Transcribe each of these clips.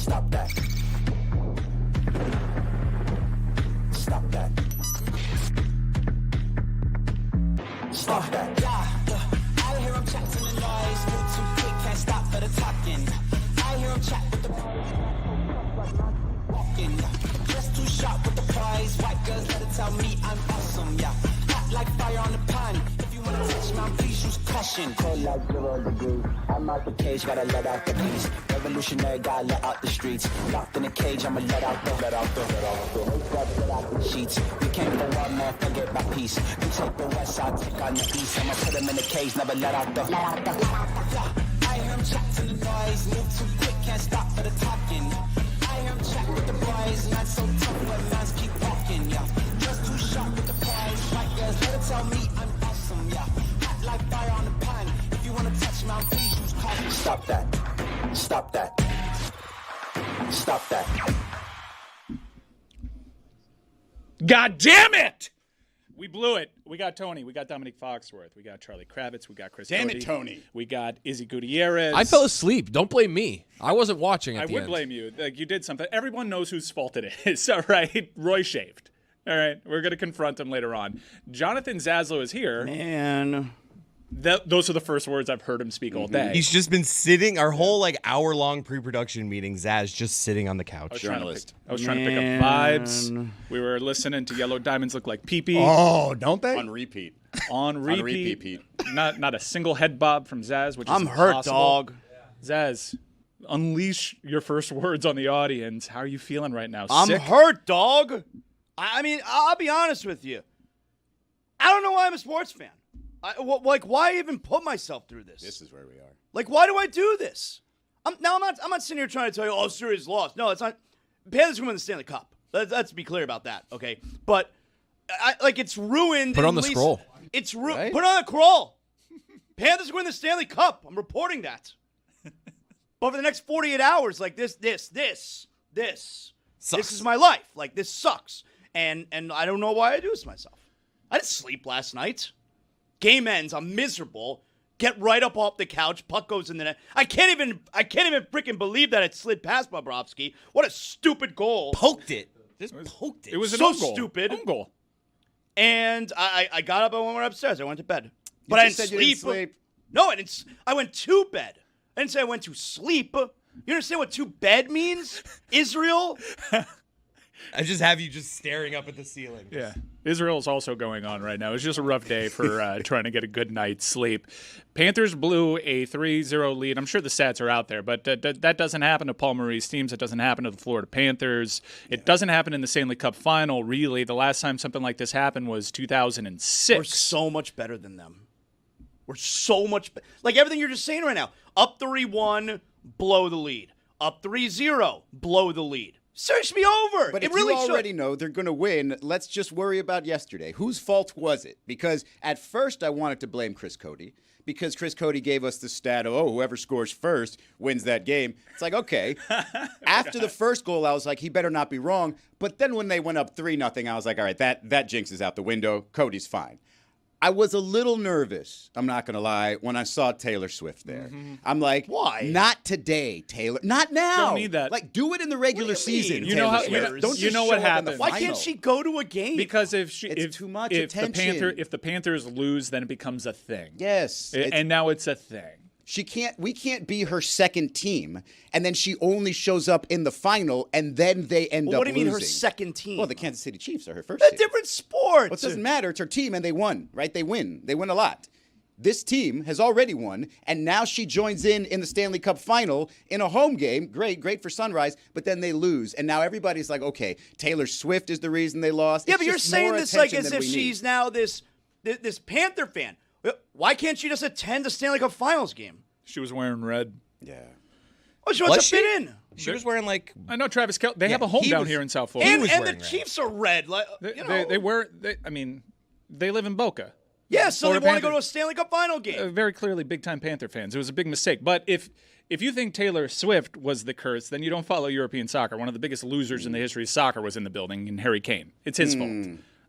Stop that. Stop that. Stop that. I hear him chat to the noise, move too quick, can't stop for the talking. I hear him chat with the walking. Just too sharp with the prize. White girls let it tell me I'm awesome, yeah. Hot like fire on the pan. If you wanna touch me, please use caution. Cold like 0 degrees. I'm out the cage, gotta let out the beast. Revolutionary, gotta let out the streets. Locked in a cage, I'ma let out the sheets. We came for one man, forget my peace. You take the west, I'll take on the east. I'ma put him in the cage, never let out the. I hear him chat to the noise, move too quick, can't stop for the talking. I hear him chat with the boys, not so tough, but man's keep walking, yeah. Just too sharp with the prize. White girls, let it tell me I'm awesome, yeah. Hot like fire on the pan. If you wanna touch me, please use caution. Stop that. Stop that. Stop that. God damn it! We blew it. We got Tony. We got Dominic Foxworth. We got Charlie Kravitz. We got Chris Damn Cody. it, Tony. We got Izzy Gutierrez. I fell asleep. Don't blame me. I wasn't watching at I the would end. blame you. Like, you did something. Everyone knows whose fault it is. All right? Roy shaved. All right? We're going to confront him later on. Jonathan Zaslow is here. Man. Those are the first words I've heard him speak all day. He's just been sitting our whole hour-long pre-production meeting. Zaz just sitting on the couch. I was trying to pick up vibes. We were listening to Yellow Diamonds Look Like Pee-Pee. Oh, don't they? On repeat. On repeat, Pete. Not a single head bob from Zaz, which is I'm hurt, impossible. dog. Zaz, unleash your first words on the audience. How are you feeling right now? I'm Sick? hurt, dog. I mean, I'll be honest with you. I don't know why I'm a sports fan. Why even put myself through this? This is where we are. Like, why do I do this? I'm not sitting here trying to tell you, oh, Syria's lost. No, it's not. Panthers can win the Stanley Cup. Let's be clear about that, okay? But, it's ruined. Put on the scroll. It's ruined. Right? Put on the scroll. Panthers win the Stanley Cup. I'm reporting that. But for the next 48 hours, this is my life. Like, this sucks. And I don't know why I do this to myself. I didn't sleep last night. Game ends. I'm miserable. Get right up off the couch. Puck goes in the net. I can't even freaking believe that it slid past Bobrovsky. What a stupid goal. Poked it. Just poked it. It was an so own goal. stupid. Own goal. And I got up and went upstairs. I went to bed. But I didn't You didn't sleep. No, I didn't. I went to bed. I didn't say I went to sleep. You understand what to bed means? Israel? I just have you just staring up at the ceiling. Yeah. Israel's also going on right now. It's just a rough day for trying to get a good night's sleep. Panthers blew a 3-0 lead. I'm sure the stats are out there, but that doesn't happen to Paul Maurice teams. It doesn't happen to the Florida Panthers. It doesn't happen in the Stanley Cup final, really. The last time something like this happened was 2006. We're so much better than them. We're so much better. Like everything you're just saying right now. Up 3-1, blow the lead. Up 3-0, blow the lead. Search me over. But it if really you already know they're going to win, let's just worry about yesterday. Whose fault was it? Because at first I wanted to blame Chris Cody because Chris Cody gave us the stat of, whoever scores first wins that game. It's like, okay. After the first goal, I was like, he better not be wrong. But then when they went up 3-0, I was like, all right, that jinx is out the window. Cody's fine. I was a little nervous, I'm not going to lie, when I saw Taylor Swift there. I'm like, why? Not today, Taylor. Not now. Don't need that. Like, do it in the regular What do you mean? season. You know Taylor how- Swift. Don't you just know what show up in the happens. Why final. can't she go to a game? Because It's too much attention. If the Panthers lose, then it becomes a thing. Yes. And now it's a thing. We can't be her second team, and then she only shows up in the final, and then they end up What do you mean her losing. second team? Well, the Kansas City Chiefs are her first A team. different sport. Well, it doesn't matter. It's her team, and they won, right? They win. They win a lot. This team has already won, and now she joins in the Stanley Cup final in a home game. Great for Sunrise, but then they lose. And now everybody's like, okay, Taylor Swift is the reason they lost. Yeah, It's but you're just saying more this like attention as than if we she's need. now this Panther fan. Why can't she just attend the Stanley Cup Finals game? She was wearing red. Yeah. Oh, she wants Was to she? fit in. She was wearing I know Travis Kelce. They have a home he down was- here in South Florida. And, was and the wearing red. Chiefs are red. Like, They live in Boca. Yeah, so they Florida want to go to Panthers. a Stanley Cup final game. Very clearly big-time Panther fans. It was a big mistake. But if you think Taylor Swift was the curse, then you don't follow European soccer. One of the biggest losers in the history of soccer was in the building, and Harry Kane. It's his fault.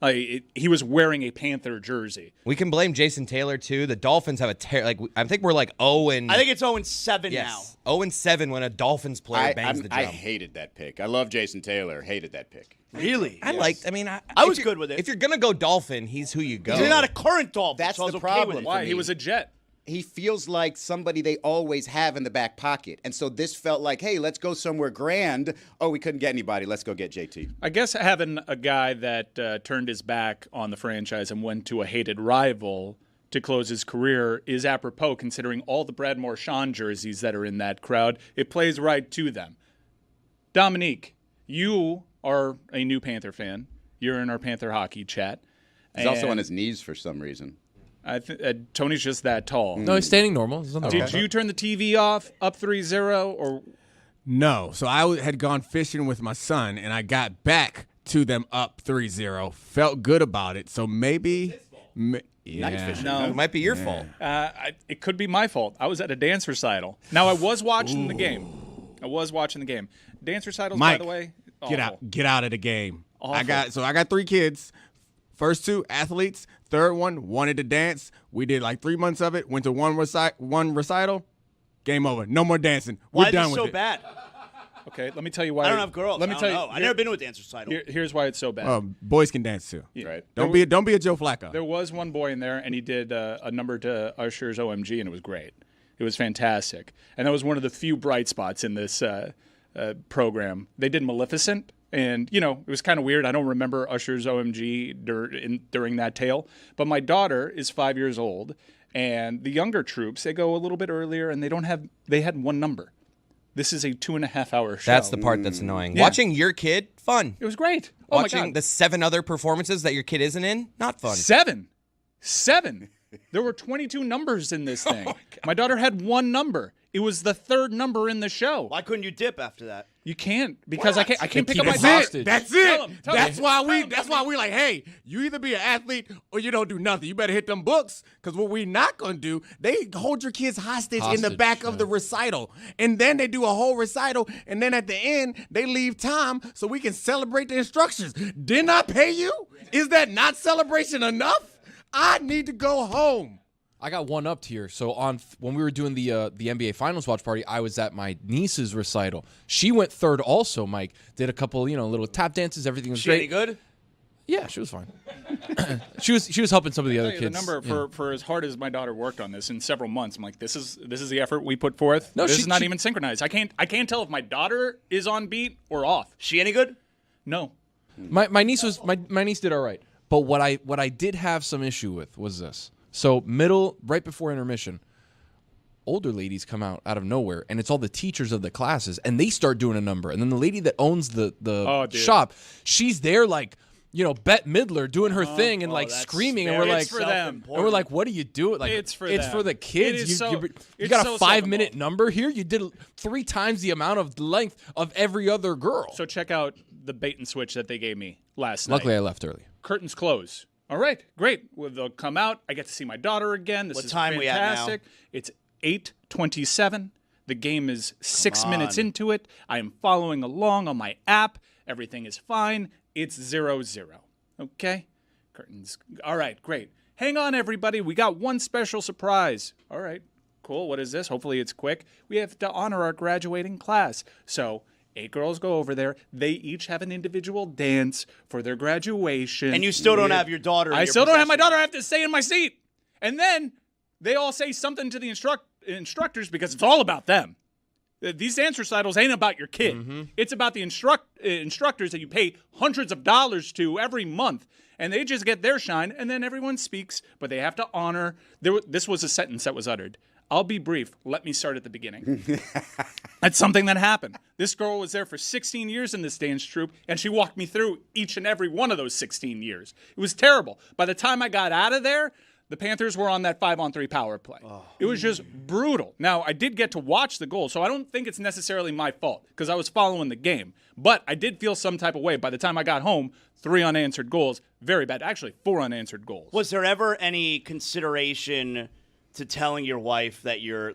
He was wearing a Panther jersey. We can blame Jason Taylor too. The Dolphins have I think we're like 0 and I think it's 0-7 now. 0-7 when a Dolphins player bangs the drum. I hated that pick. I love Jason Taylor. Hated that pick. Really? I was good with it. If you're gonna go Dolphin, he's who you go. He's not a current Dolphin. That's so I was the okay with problem. it. Why? me. He was a Jet. He feels like somebody they always have in the back pocket. And so this felt like, hey, let's go somewhere grand. Oh, we couldn't get anybody. Let's go get JT. I guess having a guy that turned his back on the franchise and went to a hated rival to close his career is apropos, considering all the Brad Marchand jerseys that are in that crowd. It plays right to them. Dominique, you are a new Panther fan. You're in our Panther hockey chat. He's also on his knees for some reason. Tony's just that tall. No, he's standing normal. There's nothing wrong. Did you turn the TV off up 3-0 or? No. So I had gone fishing with my son, and I got back to them up 3-0. Felt good about it. So maybe. Yeah. No, It might be your fault. It could be my fault. I was at a dance recital. Now I was watching the game. Dance recitals, Mike, by the way. Get out of the game. Awful. I got 3 kids. First 2 athletes. Third one wanted to dance. We did like 3 months of it. Went to one recital. Game over. No more dancing. We're Why done is with it so it. bad? Okay, let me tell you why. I don't have girls. Let me tell you. I've never been to a dance recital. Here's why it's so bad. Boys can dance too. Right. Don't be a Joe Flacco. There was one boy in there, and he did a number to Usher's OMG, and it was great. It was fantastic. And that was one of the few bright spots in this program. They did Maleficent, and, it was kind of weird. I don't remember Usher's OMG during that tale. But my daughter is 5 years old, and the younger troops, they go a little bit earlier, and they had one number. This is a 2.5-hour show. That's the part that's annoying. Yeah. Watching your kid, fun. It was great. Oh, my Watching God. the 7 other performances that your kid isn't in, not fun. 7. There were 22 numbers in this thing. My daughter had one number. It was the 3rd number in the show. Why couldn't you dip after that? You can't because I can't pick up my That's daughter. hostage. That's Tell it. him, That's tell why him. we like, hey, you either be an athlete or you don't do nothing. You better hit them books, because what we not gonna do, they hold your kids hostage in the back of the recital, and then they do a whole recital, and then at the end they leave time so we can celebrate the instructions. Didn't I pay you? Is that not celebration enough? I need to go home. I got one up here. So when we were doing the NBA Finals watch party, I was at my niece's recital. She went 3rd also, Mike. Did a couple, little tap dances. Everything was She great. any good? Yeah, she was fine. she was helping some of the other The kids. number Yeah. for as hard as my daughter worked on this in several months, I'm like, this is the effort we put forth. No, this she- is not she- even synchronized. I can't tell if my daughter is on beat or off. She any good? No. My niece was my niece did all right. But what I did have some issue with was this. So right before intermission, older ladies come out of nowhere, and it's all the teachers of the classes, and they start doing a number. And then the lady that owns the dude. shop, she's there like, Bette Midler doing her thing and like that's screaming, and very we're like, It's for them. and we're like, what do you do? Like, It's for it's them. for the kids. It is You it's got a so 5-minute secondable. number here. You did 3 times the amount of length of every other girl. So check out the bait and switch that they gave me last night. Luckily, I left early. Curtains close. All right, great. Well, they'll come out. I get to see my daughter again. This What is time we at now? fantastic. It's 8:27. The game is 6 minutes into it. I am following along on my app. Everything is fine. It's 0-0. Okay? Curtains. All right, great. Hang on, everybody. We got one special surprise. All right, cool. What is this? Hopefully it's quick. We have to honor our graduating class. So 8 girls go over there. They each have an individual dance for their graduation. And you still don't have your daughter in I your still don't have my possession. daughter. I have to stay in my seat. And then they all say something to the instructors because it's all about them. These dance recitals ain't about your kid. Mm-hmm. It's about the instructors that you pay hundreds of dollars to every month. And they just get their shine, and then everyone speaks, but they have to honor. This was a sentence that was uttered. I'll be brief. Let me start at the beginning. That's something that happened. This girl was there for 16 years in this dance troupe, and she walked me through each and every one of those 16 years. It was terrible. By the time I got out of there, the Panthers were on that 5-on-3 power play. It was just brutal. Now, I did get to watch the goal, so I don't think it's necessarily my fault because I was following the game. But I did feel some type of way. By the time I got home, 3 unanswered goals. Very bad. Actually, 4 unanswered goals. Was there ever any consideration to telling your wife that you're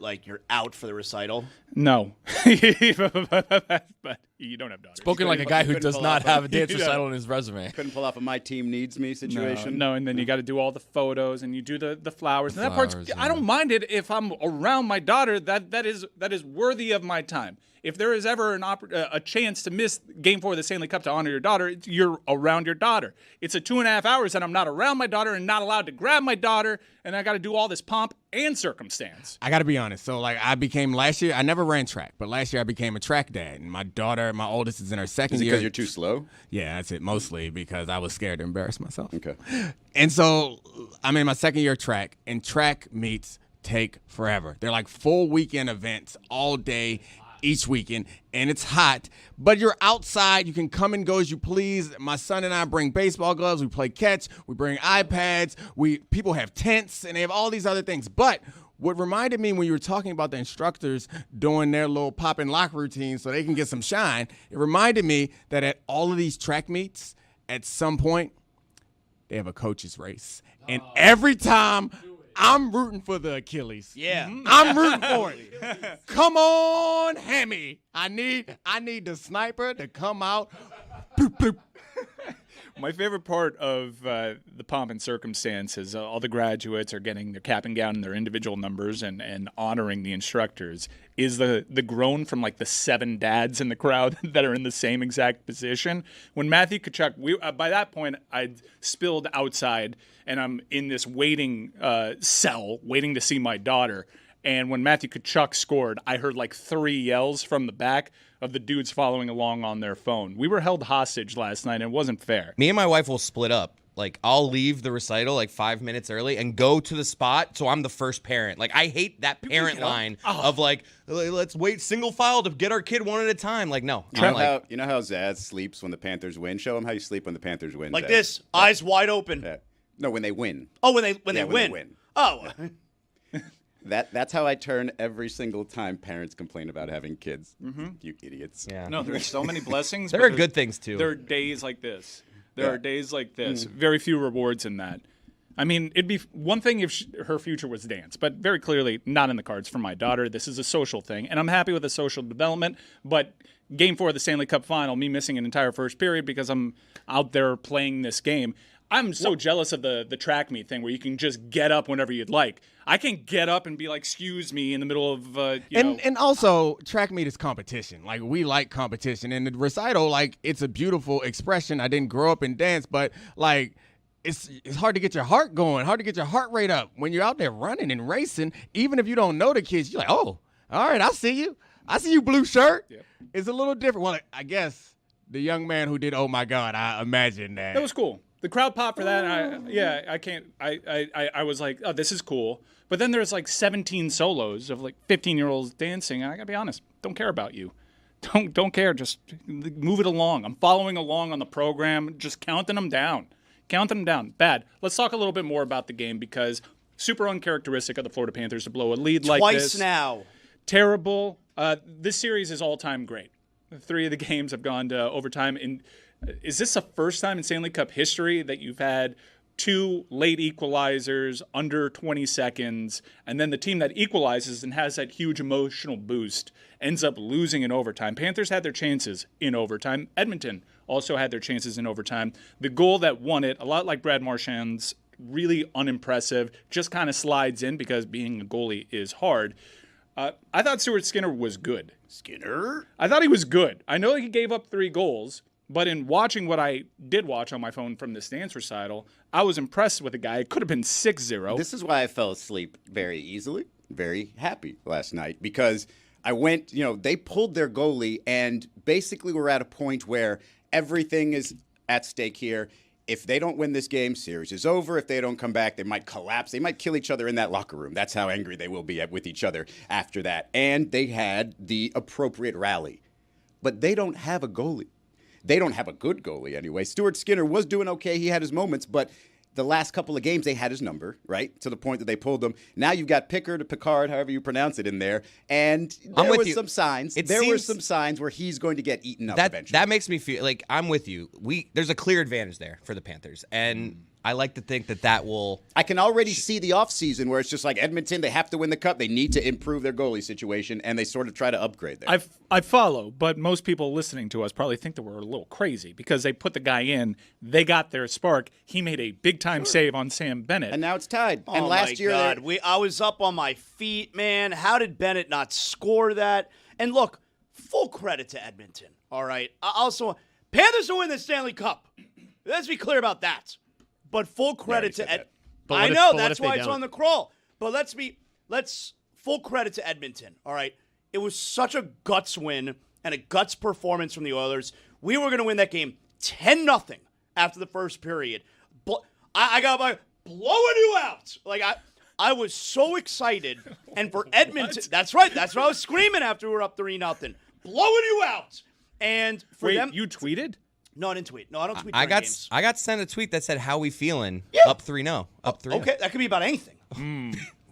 out for the recital? No. But You don't have daughters. Spoken like a guy who couldn't does pull not off have a a- dance You recital in his resume. Couldn't pull off a "my team needs me" situation. No, and then you got to do all the photos and you do the flowers. And that part's Flowers, I don't mind it if I'm around my daughter. That is worthy of my time. If there is ever a chance to miss Game 4 of the Stanley Cup to honor your daughter, you're around your daughter. It's a 2.5 hours and I'm not around my daughter and not allowed to grab my daughter, and I got to do all this pomp and circumstance. I got to be honest. So, like, I became last year, I never ran track, but last year I became a track dad. And my daughter, my oldest, is in her second Is it year. because you're too slow? Yeah, that's it. Mostly because I was scared to embarrass myself. Okay. And so I'm in my second year of track, and track meets take forever. They're like full weekend events all day, each weekend, and it's hot, but you're outside. You can come and go as you please. My son and I bring baseball gloves. We play catch. We bring iPads. People have tents, and they have all these other things. But what reminded me when you were talking about the instructors doing their little pop and lock routine so they can get some shine, it reminded me that at all of these track meets, at some point, they have a coach's race. And every time I'm rooting for the Achilles. Yeah. I'm rooting for it. Come on, Hammy. I need the sniper to come out. Bloop, bloop. My favorite part of the pomp and circumstance is all the graduates are getting their cap and gown and their individual numbers and honoring the instructors is the groan from like the 7 dads in the crowd that are in the same exact position. When Matthew Tkachuk, by that point, I'd spilled outside and I'm in this waiting cell waiting to see my daughter. And when Matthew Tkachuk scored, I heard like 3 yells from the back of the dudes following along on their phone. We were held hostage last night, and it wasn't fair. Me and my wife will split up. Like, I'll leave the recital like 5 minutes early and go to the spot, so I'm the first parent. Like, I hate that parent line of like, let's wait single file to get our kid one at a time. Like, no. You know how Zaz sleeps when the Panthers win? Show him how you sleep when the Panthers win. Like Zaz. this, eyes wide open. Yeah. No, when they win. Oh, when they win. When they win. Oh. That's how I turn every single time parents complain about having kids. You idiots. Yeah. No, there's so many blessings. There but are there's- good things, too. There are days like this. There Yeah. are days like this. Very few rewards in that. I mean, it'd be one thing if her future was dance, but very clearly not in the cards for my daughter. This is a social thing, and I'm happy with the social development, but Game 4 of the Stanley Cup Final, me missing an entire first period because I'm out there playing this game. I'm so jealous of the track meet thing where you can just get up whenever you'd like. I can get up and be like, excuse me, in the middle of, you know. And also, track meet is competition. Like, we like competition. And the recital, like, it's a beautiful expression. I didn't grow up in dance, but, like, it's hard to get your heart going, hard to get your heart rate up when you're out there running and racing. Even if you don't know the kids, you're like, oh, all right, I see you. I see you, blue shirt. Yep. It's a little different. Well, I guess the young man who did Oh My God, I imagine that. That was cool. The crowd popped for that. And I was like, oh, this is cool. But then there's like 17 solos of like 15-year-olds dancing. And I gotta be honest, don't care about you. Don't care. Just move it along. I'm following along on the program, just counting them down. Bad. Let's talk a little bit more about the game because super uncharacteristic of the Florida Panthers to blow a lead like this. Twice now. Terrible. This series is all-time great. 3 of the games have gone to overtime. And is this the first time in Stanley Cup history that you've had 2 late equalizers under 20 seconds, and then the team that equalizes and has that huge emotional boost ends up losing in overtime? Panthers had their chances in overtime. Edmonton also had their chances in overtime. The goal that won it, a lot like Brad Marchand's, really unimpressive, just kind of slides in because being a goalie is hard. I thought Stuart Skinner was good. I thought he was good. I know he gave up 3 goals, but in watching what I did watch on my phone from this dance recital, I was impressed with the guy. It could have been 6-0. This is why I fell asleep very easily, very happy last night because I went, they pulled their goalie and basically we're at a point where everything is at stake here. If they don't win this game, series is over. If they don't come back, they might collapse. They might kill each other in that locker room. That's how angry they will be with each other after that. And they had the appropriate rally. But they don't have a goalie. They don't have a good goalie anyway. Stuart Skinner was doing okay. He had his moments, but the last couple of games, they had his number, right? To the point that they pulled him. Now you've got Pickard or Picard, however you pronounce it, in there. And there were some signs. There were some signs where he's going to get eaten up eventually. That makes me feel like I'm with you. There's a clear advantage there for the Panthers. And I like to think that will. I can already see the offseason where it's just like Edmonton, they have to win the cup. They need to improve their goalie situation, and they sort of try to upgrade there. I follow, but most people listening to us probably think that we're a little crazy because they put the guy in, they got their spark. He made a big-time save on Sam Bennett. And now it's tied. Oh and last my year, God. I was up on my feet, man. How did Bennett not score that? And look, full credit to Edmonton. All right. Also, Panthers will win the Stanley Cup. Let's be clear about that. But full credit to Ed. I know that's why it's on the crawl. But let's full credit to Edmonton. All right. It was such a guts win and a guts performance from the Oilers. We were going to win that game 10-0 after the first period. But I got my blowing you out. Like I was so excited. And for Edmonton, that's right. That's what I was screaming after we were up 3-0. Blowing you out. And for them, you tweeted? No, I didn't tweet. No, I don't tweet. I got games. I got sent a tweet that said, "How we feeling?" Yeah. Up 3-0. Up 3-0. Okay, that could be about anything.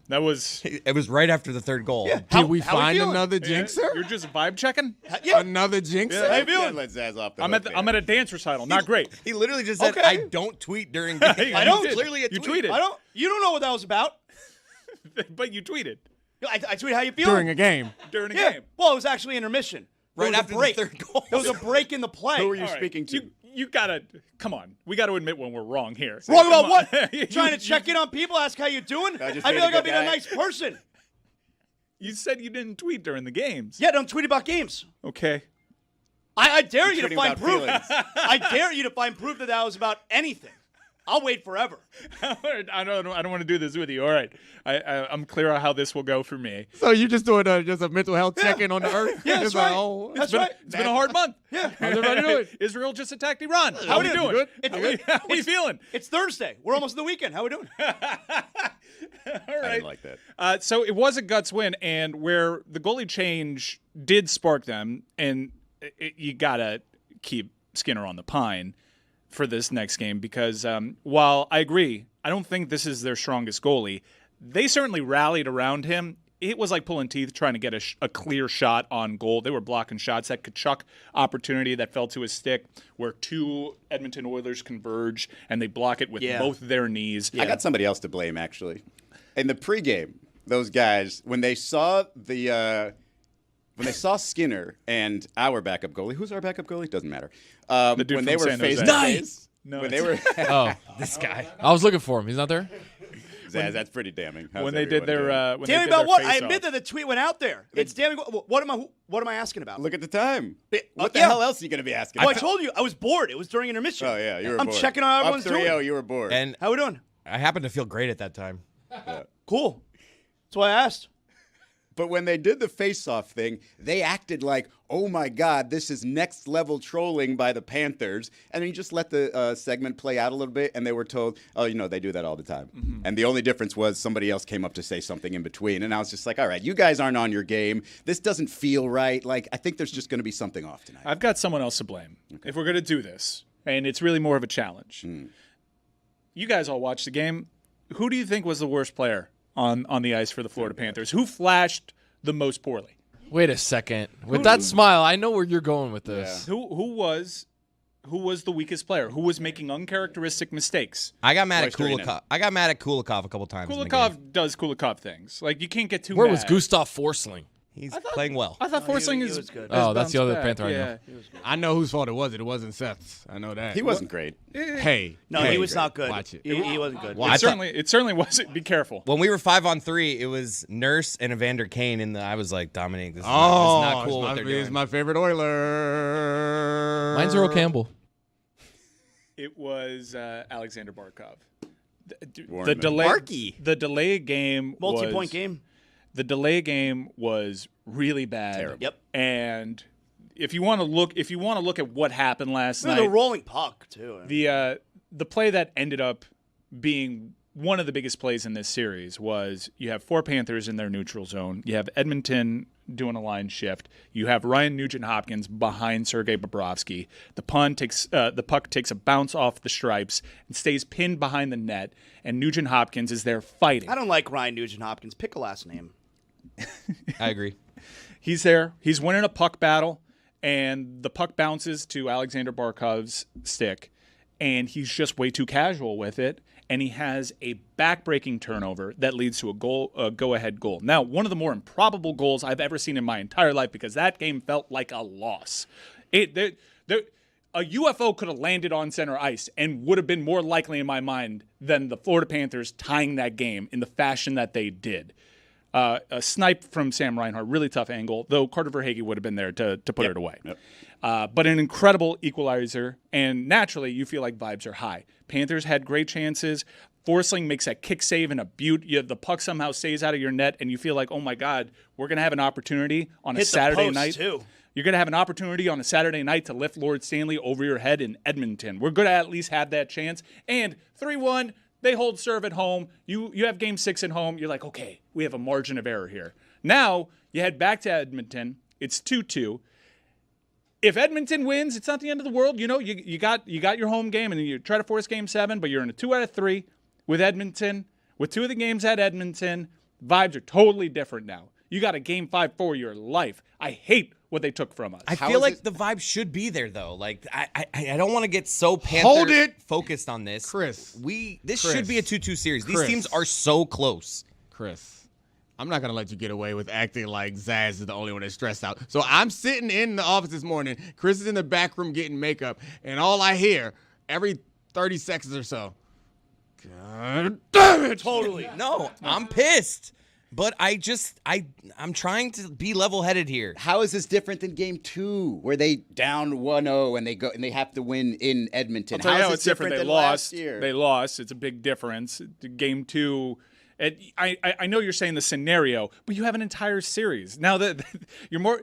That was. It was right after the third goal. Yeah. Did we How we find feeling? another jinxer? You're just vibe checking? Yeah. Another jinxer? How you feeling? Let Zaz off the I'm hook at a dance recital. Not great. He literally just said, Okay. "I don't tweet during games." I don't. It's clearly a You tweet. tweeted. You don't know what that was about. But you tweeted I tweeted how you feeling During a game. during a Yeah. game. Well, it was actually intermission. There Right was a after the break. third goal. There was a break in the play. Who were you All right. speaking to? You gotta come on. We gotta admit when we're wrong here. Wrong Come about on. what? You- Trying to check in on people, ask how you doing? I just I made feel a like I'm good being a guy. nice person. You said you didn't tweet during the games. Yeah, don't tweet about games. Okay. I dare you to tweeting find about proof. feelings. I dare you to find proof that was about anything. I'll wait forever. I don't want to do this with you. All right. I'm clear on how this will go for me. So you just doing just a mental health check-in on the earth? Yeah, Just that's right. like, oh, That's right. It's been a hard month. Yeah. how's everybody doing? Israel just attacked Iran. How How we we doing? doing? How we feeling? It's Thursday. We're almost in the weekend. How we doing? All I right. didn't like that. So it was a guts win, and where the goalie change did spark them, and you gotta keep Skinner on the pine for this next game because while I agree, I don't think this is their strongest goalie. They certainly rallied around him. It was like pulling teeth trying to get a clear shot on goal. They were blocking shots. That Kachuk opportunity that fell to his stick where two Edmonton Oilers converge and they block it with both their knees. I got somebody else to blame, actually. In the pregame, those guys, when they saw Skinner and our backup goalie, who's our backup goalie? Doesn't matter. The dude when from they were San face Jose. to Nice. face, No, when they were Oh, This guy. I was looking for him. He's not there. Zaz, that's pretty damning. How's when they did everyone their doing? when Damn they me did about their what? I face-off. admit that the tweet went out there. It's damn me. What am I asking about? Look at the time. What the yeah. hell else are you going to be asking? Well, I about? told you I was bored. It was during intermission. Oh yeah, you were I'm bored. checking on how everyone's Up 3-0, doing. you were bored. And How we doing? I happened to feel great at that time. Cool. That's why I asked. But when they did the face-off thing, they acted like, oh my God, this is next-level trolling by the Panthers. And then you just let the segment play out a little bit, and they were told, oh, they do that all the time. Mm-hmm. And the only difference was somebody else came up to say something in between. And I was just like, all right, you guys aren't on your game. This doesn't feel right. Like, I think there's just going to be something off tonight. I've got someone else to blame if we're going to do this, and it's really more of a challenge. You guys all watched the game. Who do you think was the worst player on the ice for the Florida Panthers? Who flashed the most poorly? Wait a second. With that smile, I know where you're going with this. Who was the weakest player? Who was making uncharacteristic mistakes? I got mad at Roysterinen. Kulikov. I got mad at Kulikov a couple times. in the game. Kulikov does Kulikov things. Like you can't get too Where mad. was Gustav Forsling? He's playing well. I thought Forsling he is was good. Oh, that's the other bounced Panther I know. Yeah. I know whose fault it was. It wasn't Seth's. I know that. He wasn't great. Hey. No, hey, he was not good. Watch it. He wasn't good. Well, I thought- It certainly wasn't. Be careful. When we were 5-on-3, it was Nurse and Evander Kane, and I was like, Dominic, this is Oh, not cool what they're it's doing. my favorite Oiler. Mine's Earl Campbell. It was Alexander Barkov. The Warren delay. Barkey. The delay game. Multi-point game. The delay game was really bad. Terrible. Yep. And if you want to look at what happened last It was night, a rolling puck too. the play that ended up being one of the biggest plays in this series was you have four Panthers in their neutral zone. You have Edmonton doing a line shift. You have Ryan Nugent-Hopkins behind Sergei Bobrovsky. The puck takes a bounce off the stripes and stays pinned behind the net, and Nugent-Hopkins is there fighting. I don't like Ryan Nugent-Hopkins. Pick a last name. I agree. He's there. He's winning a puck battle, and the puck bounces to Alexander Barkov's stick, and he's just way too casual with it. And he has a back-breaking turnover that leads to a go-ahead goal. Now, one of the more improbable goals I've ever seen in my entire life, because that game felt like a loss. A UFO could have landed on center ice and would have been more likely in my mind than the Florida Panthers tying that game in the fashion that they did. A snipe from Sam Reinhart, really tough angle, though Carter Verhaeghe would have been there to put it away. But an incredible equalizer, and naturally you feel like vibes are high. Panthers had great chances. Forsling makes a kick save and a beaut. The puck somehow stays out of your net, and you feel like, oh my God, we're going to have an opportunity on a Saturday night. Too. You're going to have an opportunity on a Saturday night to lift Lord Stanley over your head in Edmonton. We're going to at least have that chance. And 3-1, they hold serve at home. You have game 6 at home. You're like, okay, we have a margin of error here. Now you head back to Edmonton. It's 2-2. If Edmonton wins, it's not the end of the world. You know, you got your home game, and you try to force game 7, but you're in a 2 out of 3 with Edmonton. With 2 of the games at Edmonton, vibes are totally different now. You got a game 5 for your life. I hate what they took from us. I feel like the vibe should be there, though. Like, I don't want to get so Panther focused on this. Chris. This should be a 2-2 series. These Chris. teams are so close. Chris, I'm not going to let you get away with acting like Zaz is the only one that's stressed out. So I'm sitting in the office this morning. Chris is in the back room getting makeup, and all I hear every 30 seconds or so, God damn it. Totally. No, I'm pissed. But I'm trying to be level-headed here. How is this different than game 2, where they down 1-0 and they have to win in Edmonton? I'll tell you how is it's this different. They than lost. last year? They lost. It's a big difference. Game 2. I know you're saying the scenario, but you have an entire series. Now that you're more,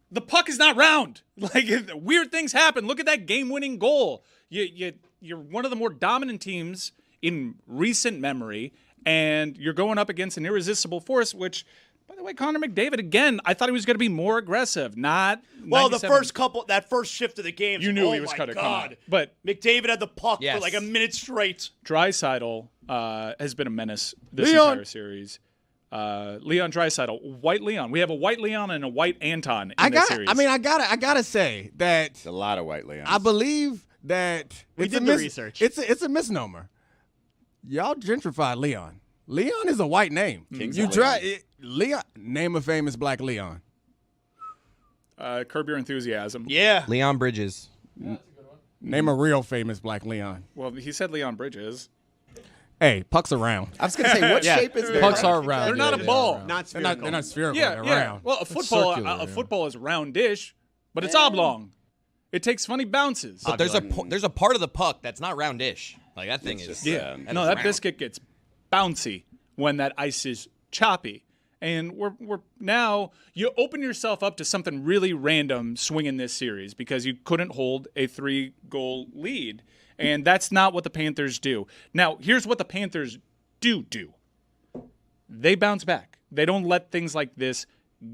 the puck is not round. Like, weird things happen. Look at that game-winning goal. You're one of the more dominant teams in recent memory, and you're going up against an irresistible force, which, by the way, Connor McDavid, again, I thought he was going to be more aggressive, not Well, 97. that first shift of the game, You knew oh he was my going to come God. out. But McDavid had the puck Yes. for like a minute straight. Draisaitl has been a menace this Leon. entire series. Leon Draisaitl, white Leon. We have a white Leon and a white Anton in this series. I gotta say that It's a lot of white Leons. I believe that We it's did a the research. It's a misnomer. Y'all gentrified Leon. Leon is a white name. Kings You of try Leon. Name a famous black Leon. Curb Your Enthusiasm. Yeah. Leon Bridges. Name a real famous black Leon. Well, he said Leon Bridges. Hey, pucks around. I was going to say, what shape is their Pucks are round. They're not a they ball. are round. Not They're spherical. not spherical. Yeah, they're yeah. round. Well, a It's football, circular, a yeah. football is roundish, but it's oblong. It takes funny bounces. But there's a part of the puck that's not roundish. Like, that thing is. just, Yeah, that no, is that round. biscuit gets bouncy when that ice is choppy. And we're now you open yourself up to something really random swinging this series because you couldn't hold a 3-goal lead, and that's not what the Panthers do. Now, here's what the Panthers do. They bounce back. They don't let things like this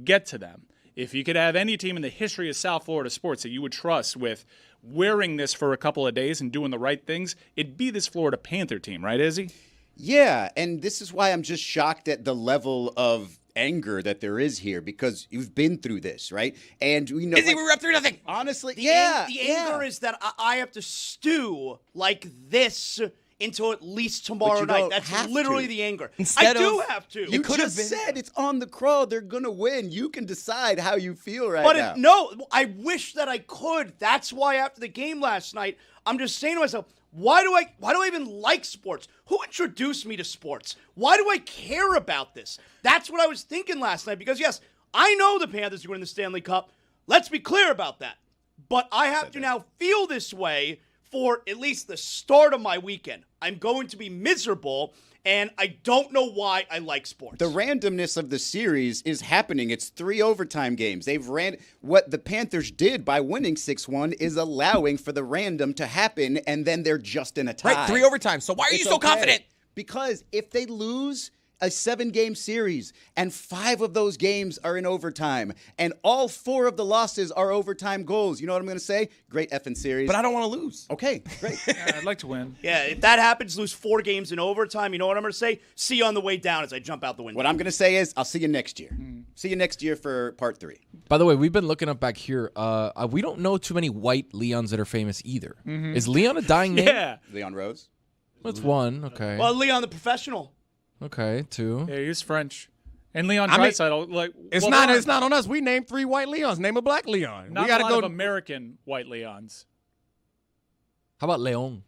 get to them. If you could have any team in the history of South Florida sports that you would trust with wearing this for a couple of days and doing the right things, it'd be this Florida Panther team, right, Izzy? Yeah, and this is why I'm just shocked at the level of anger that there is here, because you've been through this, right? And we know, Izzy, we were up 3-0. honestly, The yeah, anger is that I have to stew like this until at least tomorrow you night. don't That's have literally to. the anger. Instead I do of- have to. You could have just been- said it's on the crawl. They're gonna win. You can decide how you feel right But now. no, I wish that I could. That's why after the game last night, I'm just saying to myself, why do I even like sports? Who introduced me to sports? Why do I care about this? That's what I was thinking last night, because yes, I know the Panthers are winning the Stanley Cup. Let's be clear about that. But I have to now feel this way for at least the start of my weekend. I'm going to be miserable, and I don't know why I like sports. The randomness of the series is happening. It's 3 overtime games. They've ran what the Panthers did by winning 6-1 is allowing for the random to happen, and then they're just in a tie. Right, 3 overtime. So why are you It's so okay. confident? Because if they lose a 7-game series and 5 of those games are in overtime and all 4 of the losses are overtime goals, you know what I'm going to say? Great effing series. But I don't want to lose. Okay, great. Yeah, I'd like to win. Yeah, if that happens, lose 4 games in overtime, you know what I'm going to say? See you on the way down as I jump out the window. What I'm going to say is I'll see you next year. See you next year for part 3. By the way, we've been looking up back here. We don't know too many white Leons that are famous either. Is Leon a dying name? Yeah. Leon Rose. That's one. Okay. Well, Leon the Professional. Okay, 2. Yeah, he's French. And Leon I mean, Draisaitl, like It's well, not. there It's not on us. We named 3 white Leons. Name a black Leon. Not we gotta a lot go. of American white Leons. How about Leon?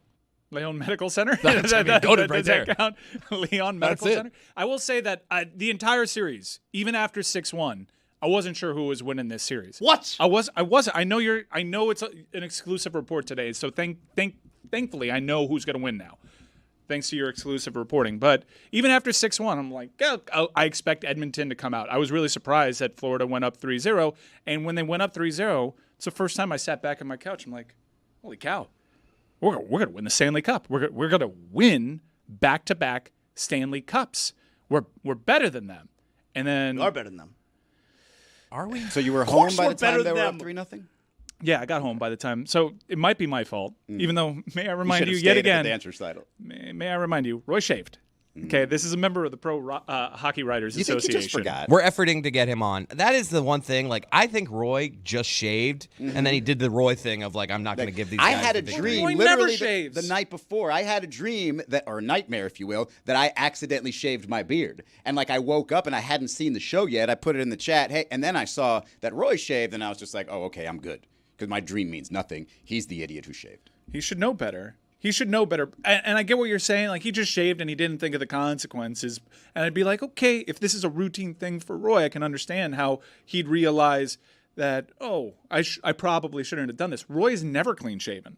Leon Medical Center? That's- I mean, go to right does that there. count? Leon Medical That's it. Center? I will say that the entire series, even after 6-1, I wasn't sure who was winning this series. What? I wasn't. I know it's an exclusive report today, so thankfully I know who's going to win now. Thanks to your exclusive reporting. But even after 6-1, I'm like, yeah, I expect Edmonton to come out. I was really surprised that Florida went up 3-0. And when they went up 3-0, it's the first time I sat back on my couch. I'm like, holy cow. We're going to win the Stanley Cup. We're going to win back-to-back Stanley Cups. We're better than them. And then We are better than them. Are we? So you were course home by we're the time better they were than up them. 3-0? yeah, I got home by the time. So it might be my fault. Even though, may I remind you should've yet stayed at again, the dance recital. may I remind you, Roy shaved. Okay, this is a member of the Pro Hockey Writers You think Association. you just forgot? We're efforting to get him on. That is the one thing. Like, I think Roy just shaved, and then he did the Roy thing of, like, I'm not going to give these I guys had the a big dream, Roy literally never the shaves. night before. I had a dream or nightmare, if you will, that I accidentally shaved my beard. And like I woke up and I hadn't seen the show yet. I put it in the chat. Hey, and then I saw that Roy shaved, and I was just like, oh, okay, I'm good, because my dream means nothing. He's the idiot who shaved. He should know better. He should know better. And I get what you're saying. Like, he just shaved and he didn't think of the consequences. And I'd be like, okay, if this is a routine thing for Roy, I can understand how he'd realize that, oh, I probably shouldn't have done this. Roy's never clean shaven.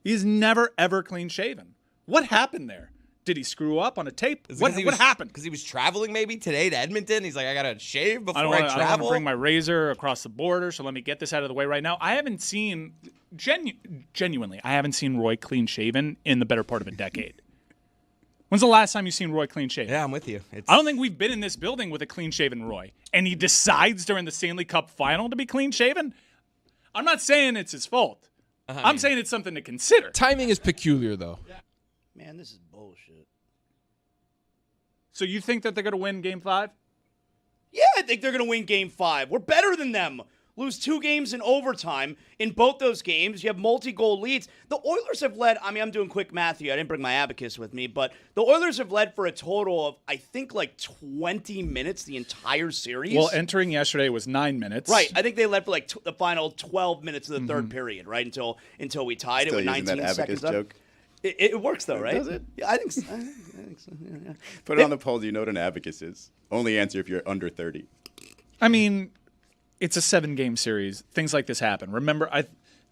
He's never, ever clean shaven. What happened there? Did he screw up on a tape? What happened? Because he was traveling maybe today to Edmonton. He's like, I got to shave before I don't I want to travel. bring my razor across the border, so let me get this out of the way right now. I haven't seen, genuinely, I haven't seen Roy clean shaven in the better part of a decade. When's the last time you've seen Roy clean shaven? Yeah, I'm with you. I don't think we've been in this building with a clean shaven Roy. And he decides during the Stanley Cup final to be clean shaven? I'm not saying it's his fault. I'm saying it's something to consider. Timing is peculiar, though. Man, this is bullshit. So you think that they're going to win Game 5? Yeah, I think they're going to win Game 5. We're better than them. Lose 2 games in overtime. In both those games, you have multi-goal leads. The Oilers have led, I mean, I'm doing quick math here. I didn't bring my abacus with me, but the Oilers have led for a total of, I think, like 20 minutes the entire series. Well, entering yesterday was 9 minutes. Right. I think they led for like the final 12 minutes of the third period, right? Until we tied Still it with using 19 that seconds abacus up. joke. It works though, right? Does it? Yeah, I think so. I think so. Yeah. Put it on the poll. Do you know what an abacus is? Only answer if you're under 30. I mean, it's a 7-game series. Things like this happen. Remember,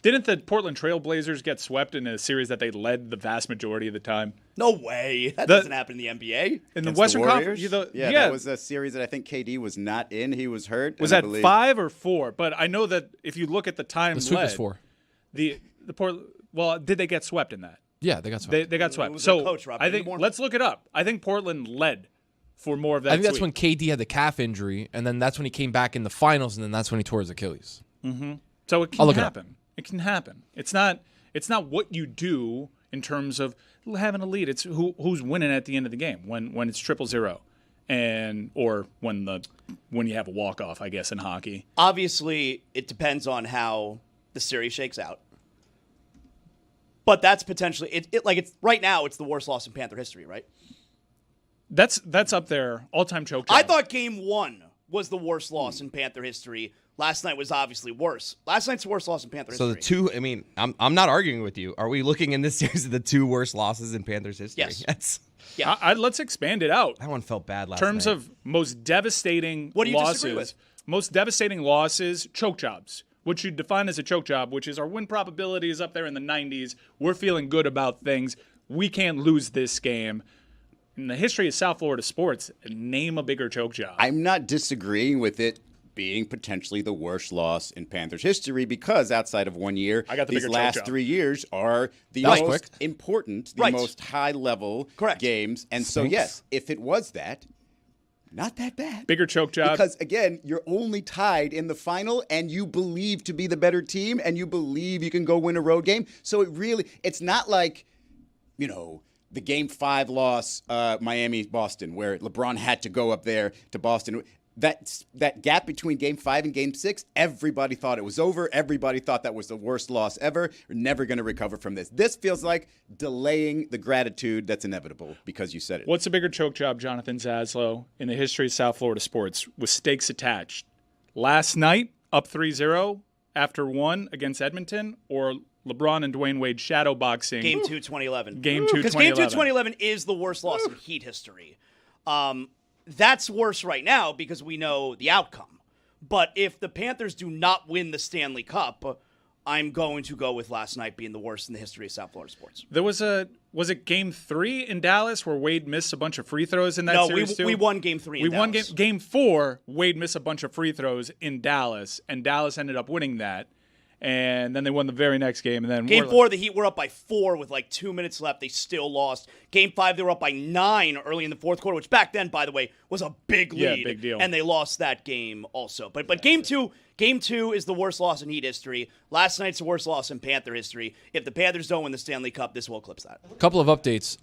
didn't the Portland Trail Blazers get swept in a series that they led the vast majority of the time? No way. That doesn't happen in the NBA. In the Against Western Warriors? Conference, That was a series that I think KD was not in. He was hurt. was and I that believe- 5 or 4? But I know that if you look at the time The sweep led, is 4. the well, did they get swept in that? Yeah, they got swept. They got swept. was So their coach, Rob I think Moore? let's look it up. I think Portland led for more of that. I think that's sweep. when KD had the calf injury, and then that's when he came back in the finals, and then that's when he tore his Achilles. So it I'll can look it up. happen. It can happen. It's not what you do in terms of having a lead. It's who's winning at the end of the game when it's 0-0, and or when you have a walk off. I guess in hockey. Obviously, it depends on how the series shakes out. But that's potentially it's right now. It's the worst loss in Panther history, right? That's up there. All-time choke job. I thought Game 1 was the worst loss in Panther history. Last night was obviously worse. Last night's the worst loss in Panther So history. the 2, I mean, I'm not arguing with you. Are we looking in this series at the 2 worst losses in Panthers history? Yes. Let's expand it out. That one felt bad last In terms night. of most devastating What do you losses, disagree with? most devastating losses, choke jobs, which you define as a choke job, which is our win probability is up there in the 90s. We're feeling good about things. We can't lose this game. In the history of South Florida sports, name a bigger choke job. I'm not disagreeing with it being potentially the worst loss in Panthers history because outside of 1 year, I got the these bigger choke last job. 3 years are the That was most quick. important, the Right. most high-level Correct. games. And so, Thanks. yes, if it was that, not that bad. Bigger choke job. Because, again, you're only tied in the final, and you believe to be the better team, and you believe you can go win a road game. So it's not like, the Game 5 loss, Miami-Boston, where LeBron had to go up there to Boston. that gap between Game 5 and Game 6, everybody thought it was over. Everybody thought that was the worst loss ever. We're never going to recover from this. This feels like delaying the gratitude that's inevitable because you said it. What's a bigger choke job, Jonathan Zaslow, in the history of South Florida sports with stakes attached? Last night, up 3-0 after 1 against Edmonton, or LeBron and Dwayne Wade shadow boxing? Game 2, 2011. Game 2, 2011. Because Game 2, 2011 is the worst loss in Heat history. That's worse right now because we know the outcome. But if the Panthers do not win the Stanley Cup, I'm going to go with last night being the worst in the history of South Florida sports. There was it Game 3 in Dallas where Wade missed a bunch of free throws in that series too? We won Game 3 in Dallas. Game 4, Wade missed a bunch of free throws in Dallas, and Dallas ended up winning that. And then they won the very next game. And then Game 4, the Heat were up by 4 with like 2 minutes left. They still lost. Game 5, they were up by 9 early in the fourth quarter, which back then, by the way, was a big lead. Yeah, big deal. And they lost that game also. But Game 2 is the worst loss in Heat history. Last night's the worst loss in Panther history. If the Panthers don't win the Stanley Cup, this will eclipse that. A couple of updates.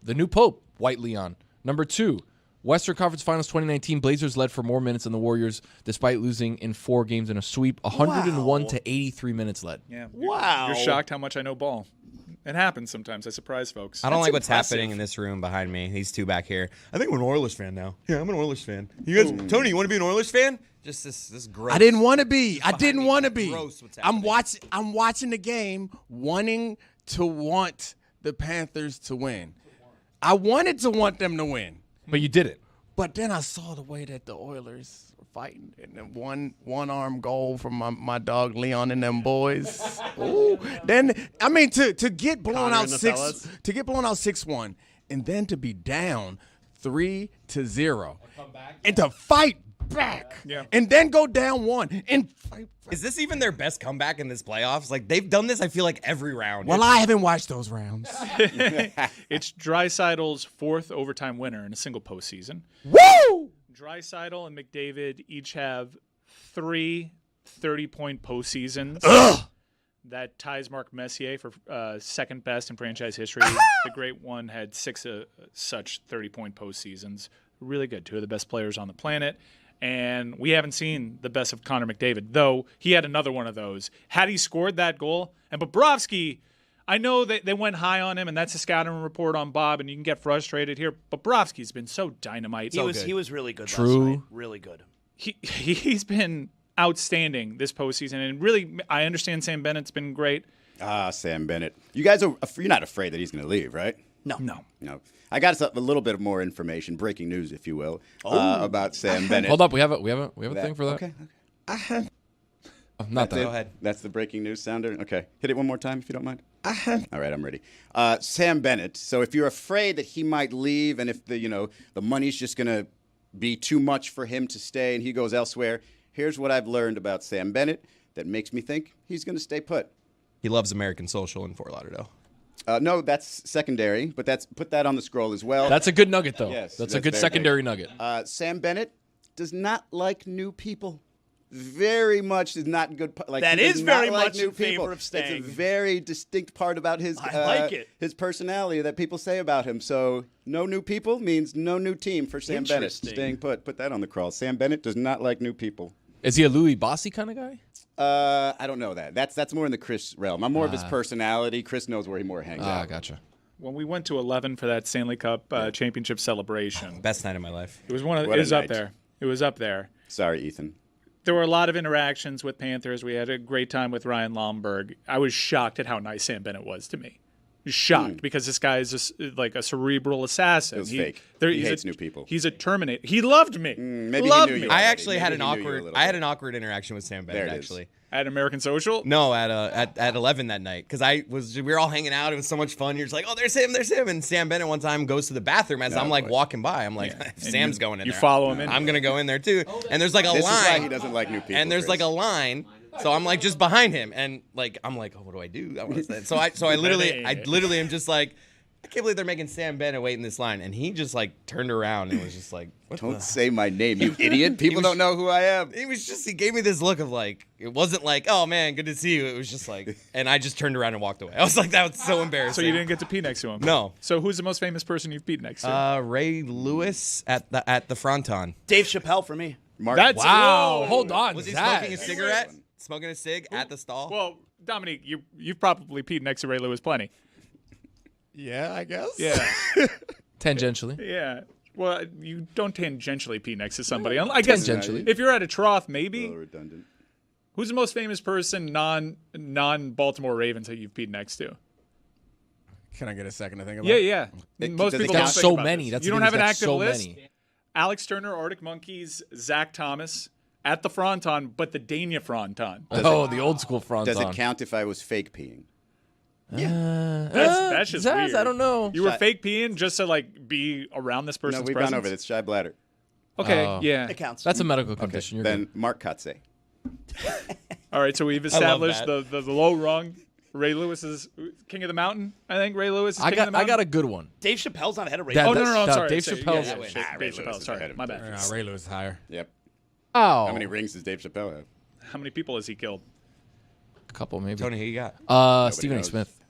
The new Pope, White Leon. Number 2, Western Conference Finals 2019, Blazers led for more minutes than the Warriors despite losing in 4 games in a sweep. 101 to 83 minutes led. Yeah. Wow. You're shocked how much I know ball. It happens sometimes. I surprise folks. I don't like what's impressive. happening in this room behind me. These two back here. I think I'm an Oilers fan now. Yeah, I'm an Oilers fan. You guys, Tony, you want to be an Oilers fan? Just this gross. I didn't want to be. I didn't want to be. Gross what's I'm happening. watching the game, wanting to want the Panthers to win. I wanted to want them to win. But you did it. But then I saw the way that the Oilers were fighting, and then one arm goal from my dog Leon and them boys. Ooh. Then I mean to get blown Connor out and the 6-1, and then to be down 3-0, and to fight back, and then go down 1 and fight back. Is this even their best comeback in this playoffs? Like, they've done this, I feel like, every round. Well, I haven't watched those rounds. It's Draisaitl's 4th overtime winner in a single postseason. Woo! Draisaitl and McDavid each have 3 30-point postseasons. That ties Mark Messier for second best in franchise history. The great one had 6 such 30-point postseasons. Really good. 2 of the best players on the planet. And we haven't seen the best of Connor McDavid, though he had another one of those. Had he scored that goal, and Bobrovsky, I know that they went high on him, and that's a scouting report on Bob, and you can get frustrated here. Bobrovsky's been so dynamite. He was really good last True. night. Really good. He's been outstanding this postseason, and really, I understand Sam Bennett's been great. Sam Bennett. You guys you're not afraid that he's going to leave, right? No. No. I got a little bit more information, breaking news, if you will, about Sam Bennett. Hold up, we have a thing for that. Okay. Not that. Go ahead. That's the breaking news sounder. Okay. Hit it one more time if you don't mind. All right, I'm ready. Sam Bennett. So if you're afraid that he might leave and if the money's just going to be too much for him to stay and he goes elsewhere, here's what I've learned about Sam Bennett that makes me think he's going to stay put. He loves American Social in Fort Lauderdale. No, that's secondary, but put that on the scroll as well. That's a good nugget, though. Yes, that's a that's good very secondary big. nugget. Sam Bennett does not like new people. Very much is not good. That he is does not very like much new in favor people. of staying. It's a very distinct part about his. I like it. His personality that people say about him. So no new people means no new team for Sam Bennett. Interesting. Staying put. Put that on the crawl. Sam Bennett does not like new people. Is he a Louis Bossy kind of guy? I don't know that. That's more in the Chris realm. I'm more of his personality. Chris knows where he more hangs out. Gotcha. When we went to 11 for that Stanley Cup championship celebration, Best night of my life. it was one of What it a was up night. there. It was up there. Sorry, Ethan. There were a lot of interactions with Panthers. We had a great time with Ryan Lomberg. I was shocked at how nice Sam Bennett was to me. Shocked because this guy is just like a cerebral assassin. It was fake. He hates new people. He's a Terminator. He loved me. Maybe loved he knew me. you. I already. actually had Maybe an he knew you a awkward. little I had bit. an awkward interaction with Sam There Bennett it is. actually. At American Social. No, at 11 that night because we were all hanging out. It was so much fun. You're just like, oh, there's him. And Sam Bennett one time goes to the bathroom as I'm like walking by. I'm like, if Sam's going in you there. follow him in. I'm gonna go in there too. And there's like a This is why line. he doesn't like new people. And there's Chris. like a line. So I'm like just behind him, and like I'm like, oh, what do I do? So I literally am just like, I can't believe they're making Sam Bennett wait in this line, and he just like turned around and was just like, what Don't the? say my name, you idiot. People don't know who I am. He gave me this look of like, it wasn't like, oh man, good to see you. It was just like, and I just turned around and walked away. I was like, that was so embarrassing. So you didn't get to pee next to him. No. So who's the most famous person you've peed next to? Ray Lewis at the Fronton. Dave Chappelle for me. Mark, That's Wow. whoa. Hold on. Was he Zach. smoking a cigarette? Smoking a cig at the stall? Well, Dominique, you've probably peed next to Ray Lewis plenty. Yeah, I guess. Yeah. Tangentially. Yeah. Well, you don't tangentially pee next to somebody. I guess Tangentially. if you're at a trough, a maybe. little redundant. Who's the most famous person, non Baltimore Ravens, that you've peed next to? Can I get a second to think about Yeah, it? yeah. Most does it people count? don't think So about many. this. That's You the don't thing, have an that's active so list. many. Alex Turner, Arctic Monkeys, Zach Thomas at the Fronton, but the Dania Fronton. Oh, the old school front. Does it count if I was fake peeing? That's just Zaz, weird. I don't know. You were fake peeing just to like be around this No, person's we've presence. gone over this. Shy bladder. Okay, Oh. yeah. It counts. That's a medical condition. You're Then good. Mark Kotze. All right, so we've established that. the low rung. Ray Lewis is king of the mountain. I think Ray Lewis is I king of the got mountain. a good one. Dave Chappelle's not ahead of Ray. That- Oh Lewis. no, I'm No, sorry. Dave Sorry, Chappelle's- yeah, Dave Dave Lewis Chappelle. is Sorry, ahead of my him. bad. Ray Lewis is higher. Yep. Oh. How many rings does Dave Chappelle have? How many people has he killed? A couple, maybe. Tony, who you got? Stephen A. knows. Smith.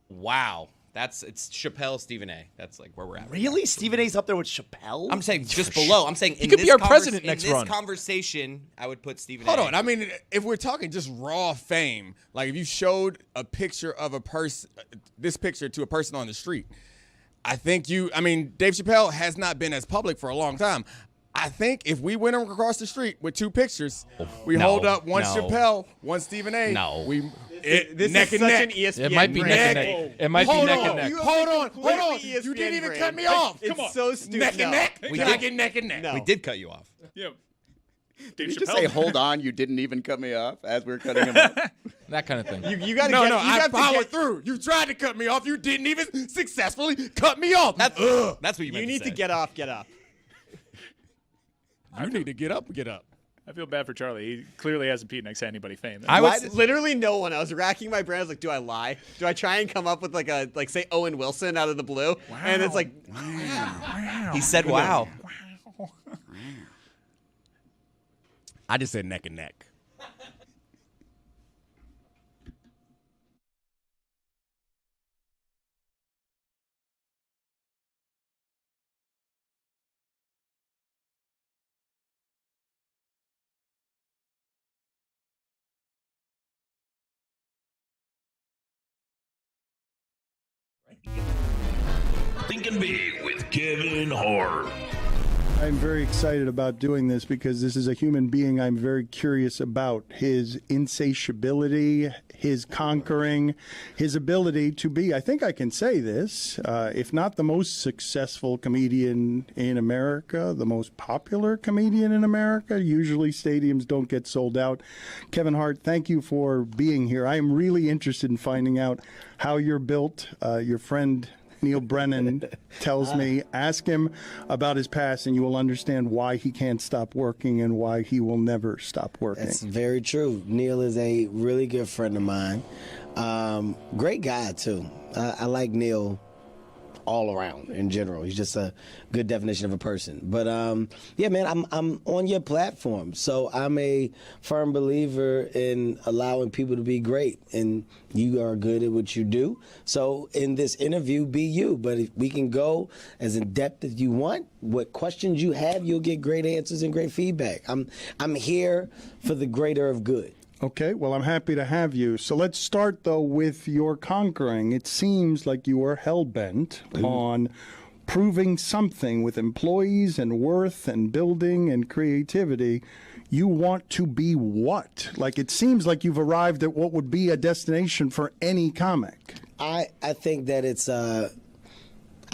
Wow. It's Chappelle, Stephen A. That's like where we're at. Really? Stephen A's up there with Chappelle? I'm saying just below. I'm saying in could this be our president next in this run. conversation, I would put Stephen Hold A. on. I mean, if we're talking just raw fame, like if you showed a picture of a person, this picture to a person on the street, I think Dave Chappelle has not been as public for a long time. I think if we went across the street with two pictures, we No, hold up one no. Chappelle, one Stephen A. No. This This neck is and such neck. an ESPN It might be brand. neck and neck. It might be Hold neck on. and neck. Hold on. Completely You ESPN didn't even brand. cut me off. It's so stupid. Neck and neck. We Can I did- get neck and neck? No. We did cut you off. Yeah. Dave Did you Chappelle. just say, hold on, you didn't even cut me off as we were cutting him off? That kind of thing. You got to No, get. no, you I have to followed get, through. You tried to cut me off. You didn't even successfully cut me off. That's what you meant You need to to say. get off. Get up. You need to get up. Get up. I feel bad for Charlie. He clearly hasn't peed next to anybody famous. I Why was does literally no one. I was racking my brain. I was like, do I lie? Do I try and come up with say Owen Wilson out of the blue? And it's like, He said, "Wow." I just said neck and neck. Thinking Big with Kevin Hart. I'm very excited about doing this because this is a human being I'm very curious about. His insatiability, his conquering, his ability to be, I think I can say this, if not the most successful comedian in America, the most popular comedian in America. Usually stadiums don't get sold out. Kevin Hart, thank you for being here. I am really interested in finding out how you're built. Your friend Neil Brennan tells me, ask him about his past and you will understand why he can't stop working and why he will never stop working. That's very true. Neil is a really good friend of mine. Great guy, too. I like Neil all around in general. He's just a good definition of a person. But yeah, man, I'm on your platform. So I'm a firm believer in allowing people to be great. And you are good at what you do. So in this interview, be you. But if we can go as in depth as you want, what questions you have, you'll get great answers and great feedback. I'm here for the greater of good. Okay, well, I'm happy to have you. So let's start, though, with your conquering. It seems like you are hell-bent on proving something with employees and worth and building and creativity. You want to be what? Like, it seems like you've arrived at what would be a destination for any comic. I think that it's I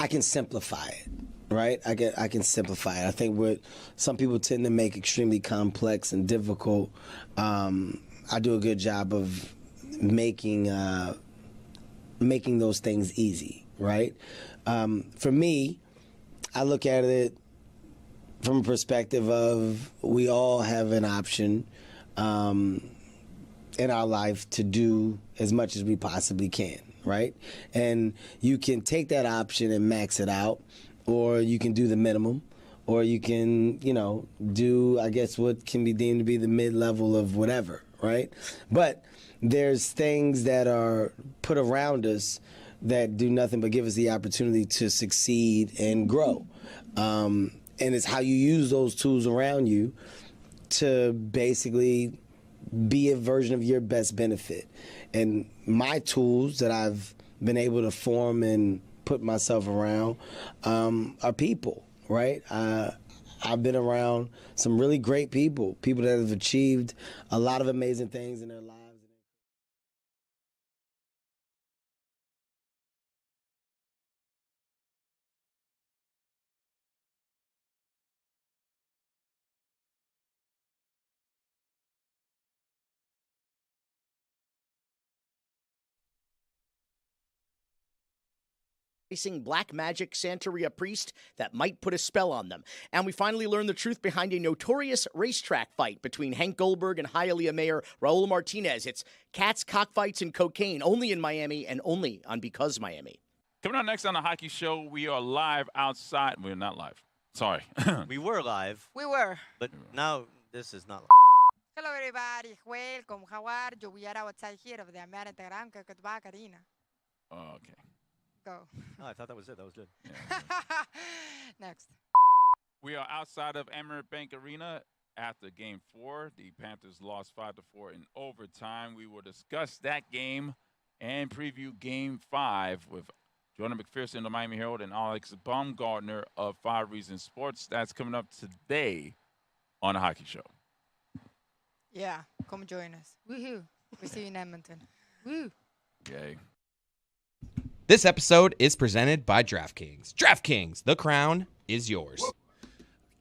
can simplify it, right? I can simplify it. I think what some people tend to make extremely complex and difficult, I do a good job of making those things easy, right? For me, I look at it from a perspective of we all have an option in our life to do as much as we possibly can, right? And you can take that option and max it out, or you can do the minimum, or you can, do, I guess, what can be deemed to be the mid-level of whatever, right? But there's things that are put around us that do nothing but give us the opportunity to succeed and grow. and it's how you use those tools around you to basically be a version of your best benefit. And my tools that I've been able to form and put myself around are people, right? I've been around some really great people that have achieved a lot of amazing things in their lives. Facing black magic Santeria priest that might put a spell on them. And we finally learned the truth behind a notorious racetrack fight between Hank Goldberg and Hialeah Mayor Raul Martinez. It's cats, cockfights, and cocaine, only in Miami and only on Because Miami. Coming up next on the Hockey Show, we are live outside. We're not live. Sorry. We were live. We were. But now this is not live. Hello, everybody. Welcome. How are you? We are outside here of the American Bank Arena. Oh, okay. Go. Oh, I thought that was it. That was good. Yeah, Next. we are outside of Emirates Bank Arena after Game 4. The Panthers lost 5-4 in overtime. We will discuss that game and preview Game 5 with Jordan McPherson of the Miami Herald and Alex Baumgartner of 5 Reasons Sports. That's coming up today on the Hockey Show. Yeah, come join us. Woohoo. We see you in Edmonton. Woo. Okay. This episode is presented by DraftKings. DraftKings, the crown is yours.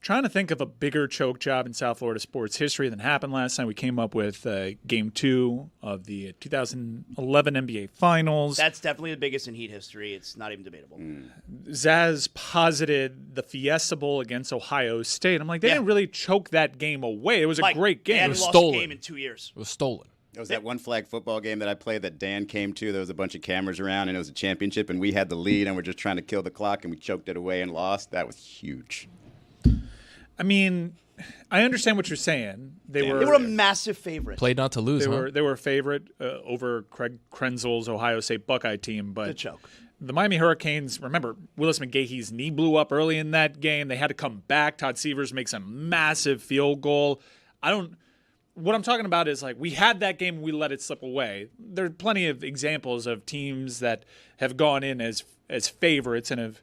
Trying to think of a bigger choke job in South Florida sports history than happened last night. We came up with Game 2 of the 2011 NBA Finals. That's definitely the biggest in Heat history. It's not even debatable. Zaz posited the Fiesta Bowl against Ohio State. I'm like, they didn't really choke that game away. It was a great game. They It hadn't was lost stolen. a game in 2 years. It was stolen. It was that one flag football game that I played that Dan came to. There was a bunch of cameras around, and it was a championship, and we had the lead, and we're just trying to kill the clock, and we choked it away and lost. That was huge. I mean, I understand what you're saying. They were a massive favorite. Played not to lose, They were a favorite over Craig Krenzel's Ohio State Buckeye team, but The choke. The Miami Hurricanes, remember, Willis McGahee's knee blew up early in that game. They had to come back. Todd Severs makes a massive field goal. What I'm talking about is, like, we had that game and we let it slip away. There are plenty of examples of teams that have gone in as favorites and have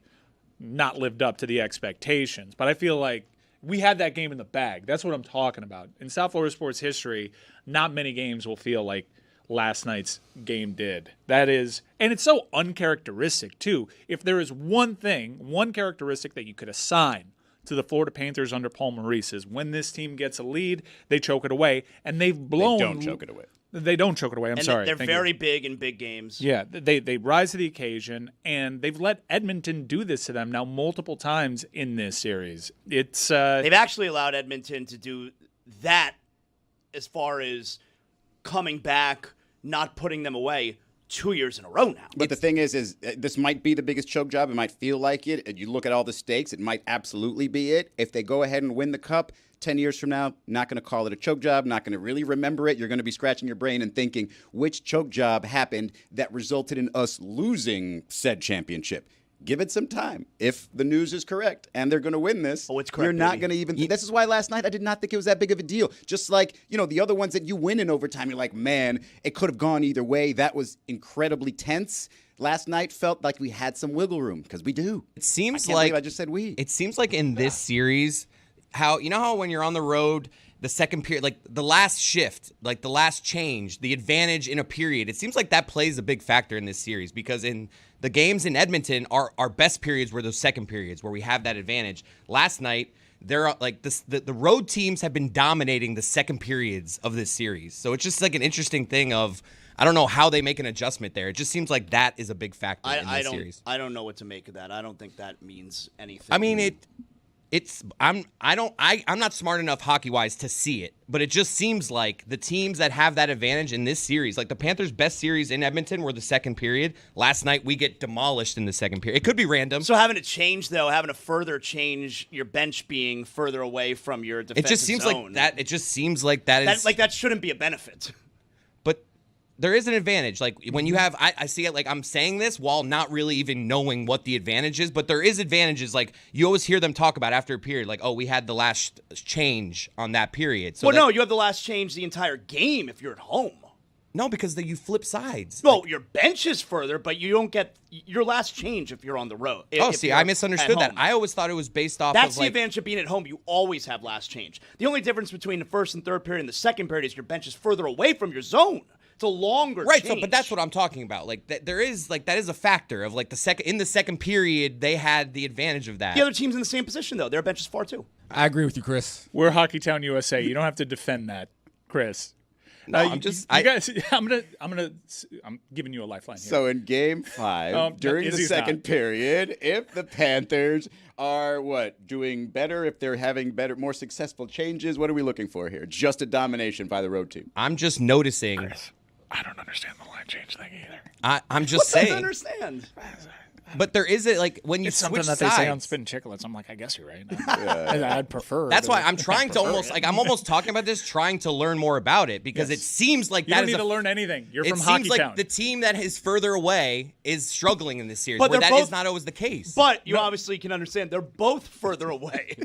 not lived up to the expectations. But I feel like we had that game in the bag. That's what I'm talking about. In South Florida sports history, not many games will feel like last night's game did. That is, and it's so uncharacteristic, too. If there is one characteristic that you could assign to the Florida Panthers under Paul Maurice is when this team gets a lead, they choke it away, and they've blown. They don't choke it away. They don't choke it away. I'm sorry. They're Thank very you. big in big games. Yeah, they rise to the occasion, and they've let Edmonton do this to them now multiple times in this series. It's They've actually allowed Edmonton to do that as far as coming back, not putting them away 2 years in a row now. But the thing is this might be the biggest choke job. It might feel like it. You look at all the stakes, it might absolutely be it. If they go ahead and win the cup 10 years from now, not going to call it a choke job, not going to really remember it. You're going to be scratching your brain and thinking, which choke job happened that resulted in us losing said championship? Give it some time. If the news is correct and they're going to win this, it's correct, you're not baby. going to even. This is why last night I did not think it was that big of a deal. Just like, the other ones that you win in overtime, you're like, man, it could have gone either way. That was incredibly tense. Last night felt like we had some wiggle room because we do. It seems I can't like believe I just said we. It seems like in this series, how when you're on the road, the second period, like the last shift, like the last change, the advantage in a period, it seems like that plays a big factor in this series because in the games in Edmonton, our best periods were those second periods where we have that advantage. Last night, they're like the road teams have been dominating the second periods of this series. So it's just like an interesting thing of I don't know how they make an adjustment there. It just seems like that is a big factor in this series. I don't know what to make of that. I don't think that means anything. I mean, I'm not smart enough hockey-wise to see it, but it just seems like the teams that have that advantage in this series, like the Panthers' best series in Edmonton were the second period. Last night, we get demolished in the second period. It could be random. So having to further change your bench being further away from your defensive It just seems zone. like that. It just seems like that is that shouldn't be a benefit. But there is an advantage. Like when you have, I see it like I'm saying this while not really even knowing what the advantage is, but there is advantages. Like you always hear them talk about after a period, like, oh, we had the last change on that period. So no, you have the last change the entire game if you're at home. No, because you flip sides. Well, your bench is further, but you don't get your last change if you're on the road. Oh, see, I misunderstood that. I always thought it was based off That's of the advantage of being at home. You always have last change. The only difference between the first and third period and the second period is your bench is further away from your zone. It's a longer right. change. So, but that's what I'm talking about. Like there is that is a factor of like in the second period they had the advantage of that. The other team's in the same position though. Their bench is far too. I agree with you, Chris. We're Hockey Town, USA. You don't have to defend that, Chris. No, I'm just. You guys, I'm giving you a lifeline here. So in Game 5, during the second period, if the Panthers are doing better, if they're having more successful changes, what are we looking for here? Just a domination by the road team. I'm just noticing. Chris, I don't understand the line change thing either. I'm just saying. I don't understand. But there is when you it's switch something that sides. they say on Spin Chicklets. I'm like, I guess you're right. I'd prefer. That's why I'm trying to almost I'm almost talking about this, trying to learn more about it because it seems like you don't need to learn anything. You're from Hockey Town. It seems like the team that is further away is struggling in this series, but where that is not always the case. But you obviously can understand they're both further away.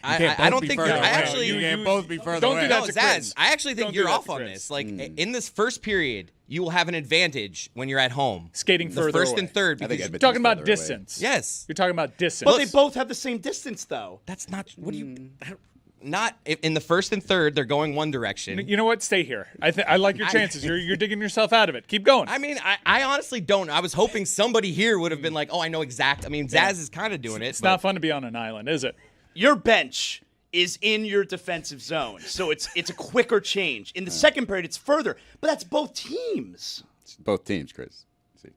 I don't think I actually you can't both be further don't away. do that to Chris. I actually think Don't you're do that off to on Chris. this. Like in this first period, you will have an advantage when you're at home. Skating the further first away. and third. I think Because You're talking about distance. yes, You're talking about distance. But they both have the same distance though. that's not what do you. Not in the first and third, they're going one direction. You know what? Stay here. I like your chances. You're digging yourself out of it. Keep going. I mean, I honestly don't. I was hoping somebody here would have been like, oh, I know exact. I mean, Zaz is kind of doing it. It's not fun to be on an island, is it? Your bench is in your defensive zone, so it's a quicker change. In the second period, it's further, but that's both teams. It's both teams, Chris. See.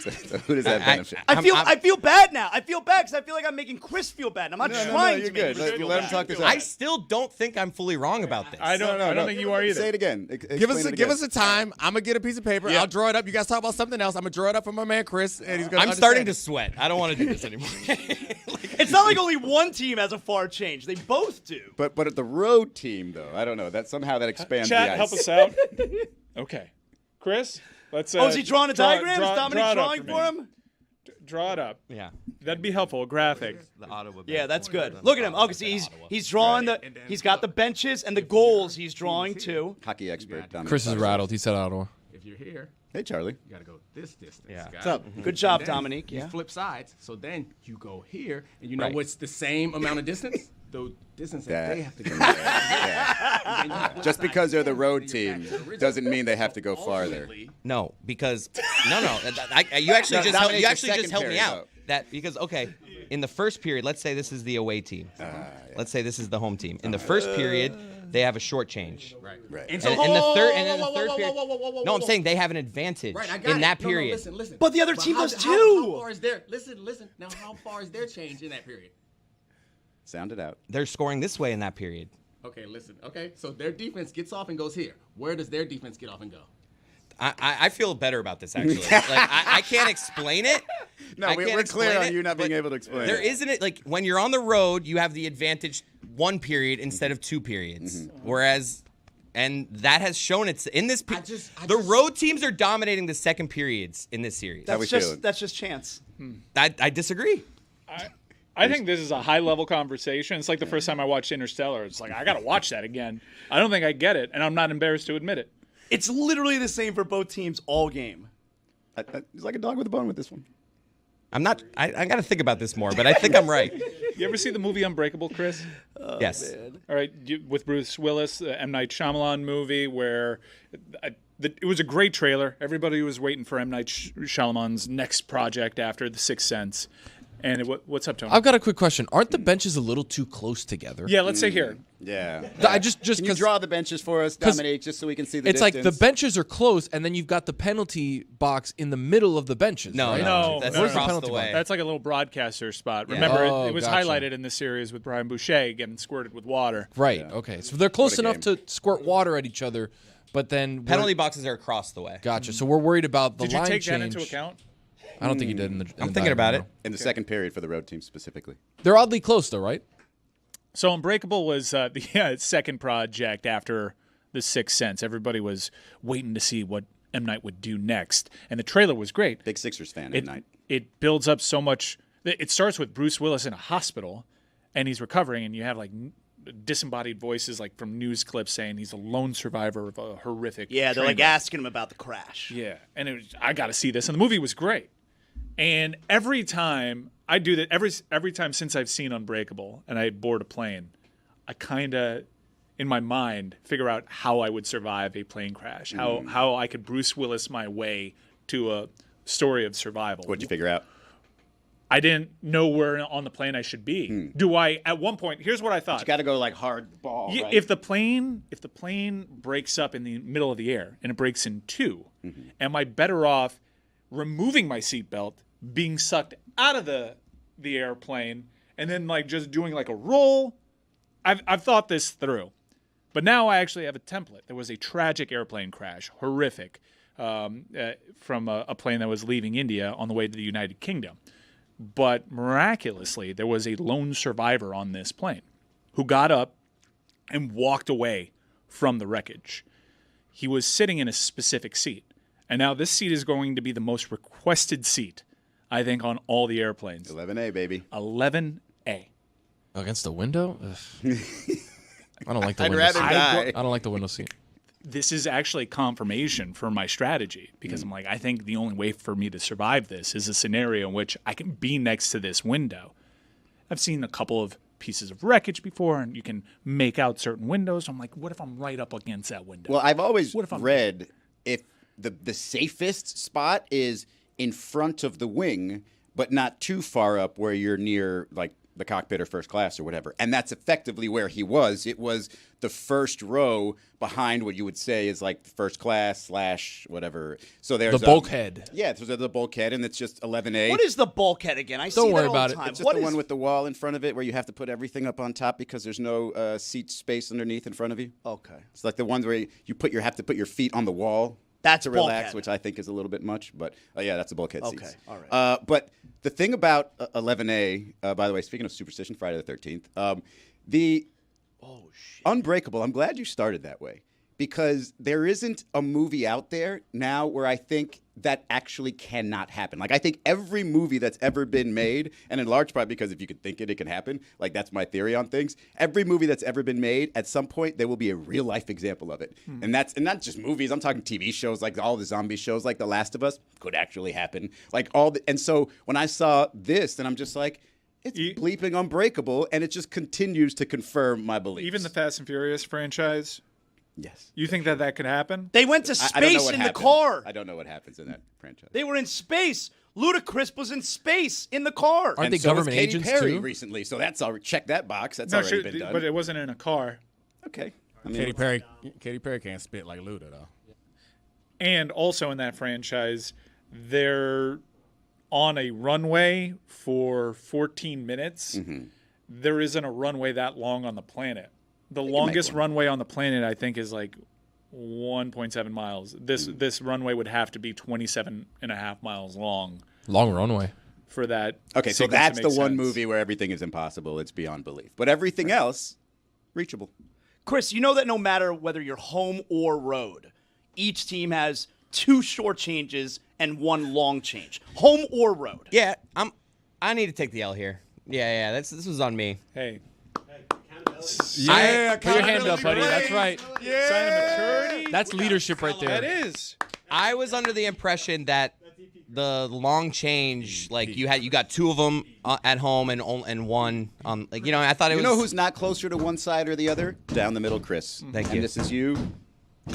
So who does that benefit? I feel bad now. I feel bad because I feel like I'm making Chris feel bad. And I'm not trying you're to make good. Chris feel Let him bad. talk this out. I still don't think I'm fully wrong about this. I don't think you are either. Say it again. Give us a time. I'm gonna get a piece of paper. Yeah. I'll draw it up. You guys talk about something else. I'm gonna draw it up for my man Chris, and he's gonna. I'm starting to sweat. I don't want to do this anymore. It's not like only one team has a far change. They both do. But at the road team, though, I don't know. That somehow that expands Chat, the ice. help us out. Okay, Chris, let's. Is he drawing a diagram? Is Dominic draw it up drawing for him? Draw it up. Yeah. That'd be helpful. A graphic. The Ottawa. Yeah, that's good. Look at him. Okay, see, he's drawing he's got the benches and the goals he's drawing too. Hockey expert. Dominic Chris is Barber. rattled. He said Ottawa. If you're here, Hey, Charlie. you gotta go this distance. Yeah. What's up? Good job, Dominique. You Yeah. flip sides, so then you go here, and you know Right. what's the same amount of distance? The distance that Yeah. they have to go. Yeah. And then you flip Just sides because they're the down road and you're back team to the original. doesn't mean they have to go farther. Ultimately, No, because no. You actually just helped, Dominic, you the actually just second helped me period, out. That because in the first period, let's say this is the away team. Let's say this is the home team. In the first period, they have a short change. Right. Right. And And in the third, period, no, I'm saying they have an advantage Right, I got in it. that No, period. listen. But the other team does How too. far is their listen? Now, how far is their change in that period? Sound it out. They're scoring this way in that period. Okay, listen. Okay, so their defense gets off and goes here. Where does their defense get off and go? I feel better about this actually. I can't explain it. No, I we're can't clear explain on it, you not being but able to explain There it. isn't it like when you're on the road, you have the advantage one period instead of two periods. Whereas, and that has shown it's in this. The road teams are dominating the second periods in this series. That's just chance. I disagree. I think this is a high-level conversation. It's like the first time I watched Interstellar. It's like, I got to watch that again. I don't think I get it, and I'm not embarrassed to admit it. It's literally the same for both teams all game. It's like a dog with a bone with this one. I'm not. I got to think about this more, but I think I'm right. You ever see the movie Unbreakable, Chris? Yes. Man. All right, with Bruce Willis, the M. Night Shyamalan movie, where it was a great trailer. Everybody was waiting for M. Night Shyamalan's next project after The Sixth Sense. And what's up, Tony? I've got a quick question. Aren't the benches a little too close together? Yeah, let's say here. Yeah. I just Can you draw the benches for us, Dominique, just so we can see the it's distance? like the benches are close, and then you've got the penalty box in the middle of the benches. No, right? No, that's Where's the across penalty the box? way. That's like a little broadcaster spot. Yeah. Remember, Oh, it was gotcha. highlighted in the series with Brian Boucher getting squirted with water. Right. Okay. So they're close What a enough to squirt water at each other, but then Penalty boxes are across the way. Gotcha. So we're worried about the Did you line take change. that into account? I don't think he did. I'm thinking about it. In the second period for the road team specifically. They're oddly close, though, right? So Unbreakable was the second project after The Sixth Sense. Everybody was waiting to see what M. Night would do next, and the trailer was great. Big Sixers fan, M. Night. It builds up so much. It starts with Bruce Willis in a hospital, and he's recovering, and you have like disembodied voices like from news clips saying he's a lone survivor of a horrific. Yeah, they're train like wreck. asking him about the crash. Yeah, and I got to see this, and the movie was great. And every time I do that, every time since I've seen Unbreakable and I board a plane, I kind of, in my mind, figure out how I would survive a plane crash, how I could Bruce Willis my way to a story of survival. What'd you figure out? I didn't know where on the plane I should be. Do I? At one point, here's what I thought. You got to go like hard ball. Yeah, right? if the plane breaks up in the middle of the air and it breaks in two, am I better off removing my seatbelt, being sucked out of the airplane, and then like just doing like a roll? I've thought this through, but now I actually have a template. There was a tragic airplane crash, horrific, from a plane that was leaving India on the way to the United Kingdom. But miraculously, there was a lone survivor on this plane who got up and walked away from the wreckage. He was sitting in a specific seat. And now this seat is going to be the most requested seat, I think, on all the airplanes. 11A, baby. 11A. Against the window? Ugh. I don't like the I'd window rather seat. die. I don't like the window seat. This is actually confirmation for my strategy because I'm like, I think the only way for me to survive this is a scenario in which I can be next to this window. I've seen a couple of pieces of wreckage before, and you can make out certain windows. I'm like, what if I'm right up against that window? Well, I've always read if the safest spot is in front of the wing, but not too far up where you're near like the cockpit or first class or whatever. And that's effectively where he was. It was the first row behind what you would say is like first class / whatever. So there's the bulkhead. Yeah, so there's the bulkhead, and it's just 11A. What is the bulkhead again? I Don't see worry that all about the it. time. It's just What the is- one with the wall in front of it where you have to put everything up on top because there's no seat space underneath in front of you. Okay. It's like the ones where you have to put your feet on the wall. That's to relax, bulkhead. which I think is a little bit much, but yeah, that's a bulkhead Okay, seats. all right. But the thing about 11A, by the way, speaking of Superstition, Friday the 13th, the Unbreakable, I'm glad you started that way because there isn't a movie out there now where I think that actually cannot happen. Like, I think every movie that's ever been made, and in large part because if you can think it, it can happen. Like, that's my theory on things. Every movie that's ever been made, at some point, there will be a real-life example of it. And not just movies. I'm talking TV shows, like all the zombie shows, like The Last of Us, could actually happen. Like, and so when I saw this, then I'm just like, it's bleeping Unbreakable, and it just continues to confirm my beliefs. Even the Fast and Furious franchise? Yes. You think that could happen? They went to I don't know space what in the happens. car. I don't know what happens in that franchise. They were in space. Ludacris was in space in the car. Aren't they so was government Katy agents Perry too? recently, so that's already check that box. That's No, already been done. but it wasn't in a car. Okay. I mean, Katy Perry can't spit like Luda though. And also in that franchise, they're on a runway for 14 minutes. There isn't a runway that long on the planet. The longest runway on the planet, I think, is like 1.7 miles. This runway would have to be 27 and a half miles long. Long runway. For that. Okay, so sequence to that's the make one sense. movie where everything is impossible. It's beyond belief. But everything else, reachable. Chris, you know that no matter whether you're home or road, each team has 2 short changes and 1 long change. Home or road. Yeah, I need to take the L here. Yeah, this was on me. Hey. Yeah, put your hand up, buddy. That's right. Sign of maturity. That's leadership right there. That is. I was under the impression that the long change, like you got 2 of them at home and 1 on, like, you know, I thought it was. You know who's not closer to one side or the other? Down the middle, Chris. Thank you. And this is you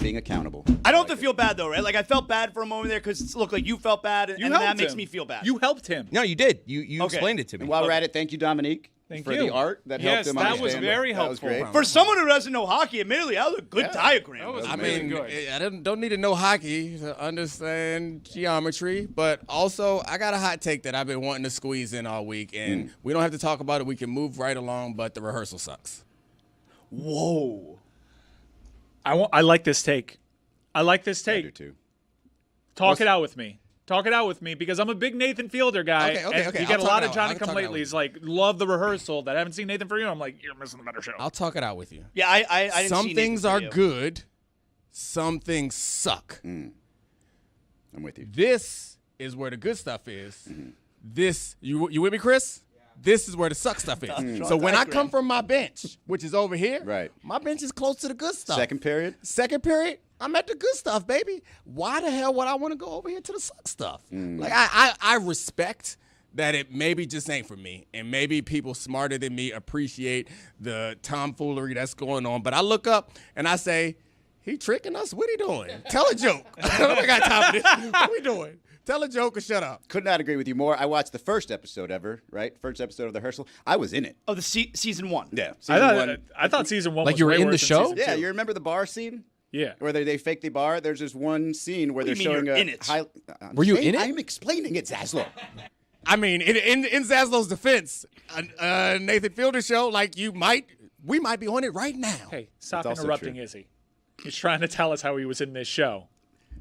being accountable. I don't have to feel bad, though, right? Like, I felt bad for a moment there because it looked like you felt bad, and that helped makes him. me feel bad. You helped him. No, you did. You Okay. explained it to me. And while we're at it, thank you, Dominique, Thank for you. the art that helped Yes, him that understand. was very That was helpful. great. For someone who doesn't know hockey, admittedly, that was a good diagram. I mean, I don't need to know hockey to understand geometry, but also I got a hot take that I've been wanting to squeeze in all week, and we don't have to talk about it. We can move right along, but the rehearsal sucks. Whoa. I like this take. I like this I do take. too. Talk it out with me. Talk it out with me because I'm a big Nathan Fielder guy. Okay. And you get a I'll lot talk of it out. Johnny I'll come talk it out latelys like love the rehearsal that I haven't seen Nathan for you. I'm like, you're missing the better show. I'll talk it out with you. Yeah, I didn't Some see things Nathan are for you. good, some things suck. I'm with you. This is where the good stuff is. This, you with me, Chris? This is where the suck stuff is. So when I come from my bench, which is over here, right, my bench is close to the good stuff. Second period, I'm at the good stuff, baby. Why the hell would I want to go over here to the suck stuff? Like I respect that it maybe just ain't for me, and maybe people smarter than me appreciate the tomfoolery that's going on. But I look up and I say, he tricking us? What he doing? Tell a joke. I don't got time for this. What we doing? Tell a joke or shut up. Could not agree with you more. I watched the first episode ever, right? First episode of the rehearsal. I was in it. Oh, the season 1. Yeah. I thought season 1 like was you were way in the worse than show? season Yeah, 2. you remember the bar scene? Yeah. Where they fake the bar? There's this one scene where What do they're you mean showing you're a in it? high. Were you in it? I'm explaining it, Zaslow. I mean, in Zaslow's defense, Nathan Fielder's show, like we might be on it right now. Hey, stop That's also interrupting true. Izzy. He's trying to tell us how he was in this show.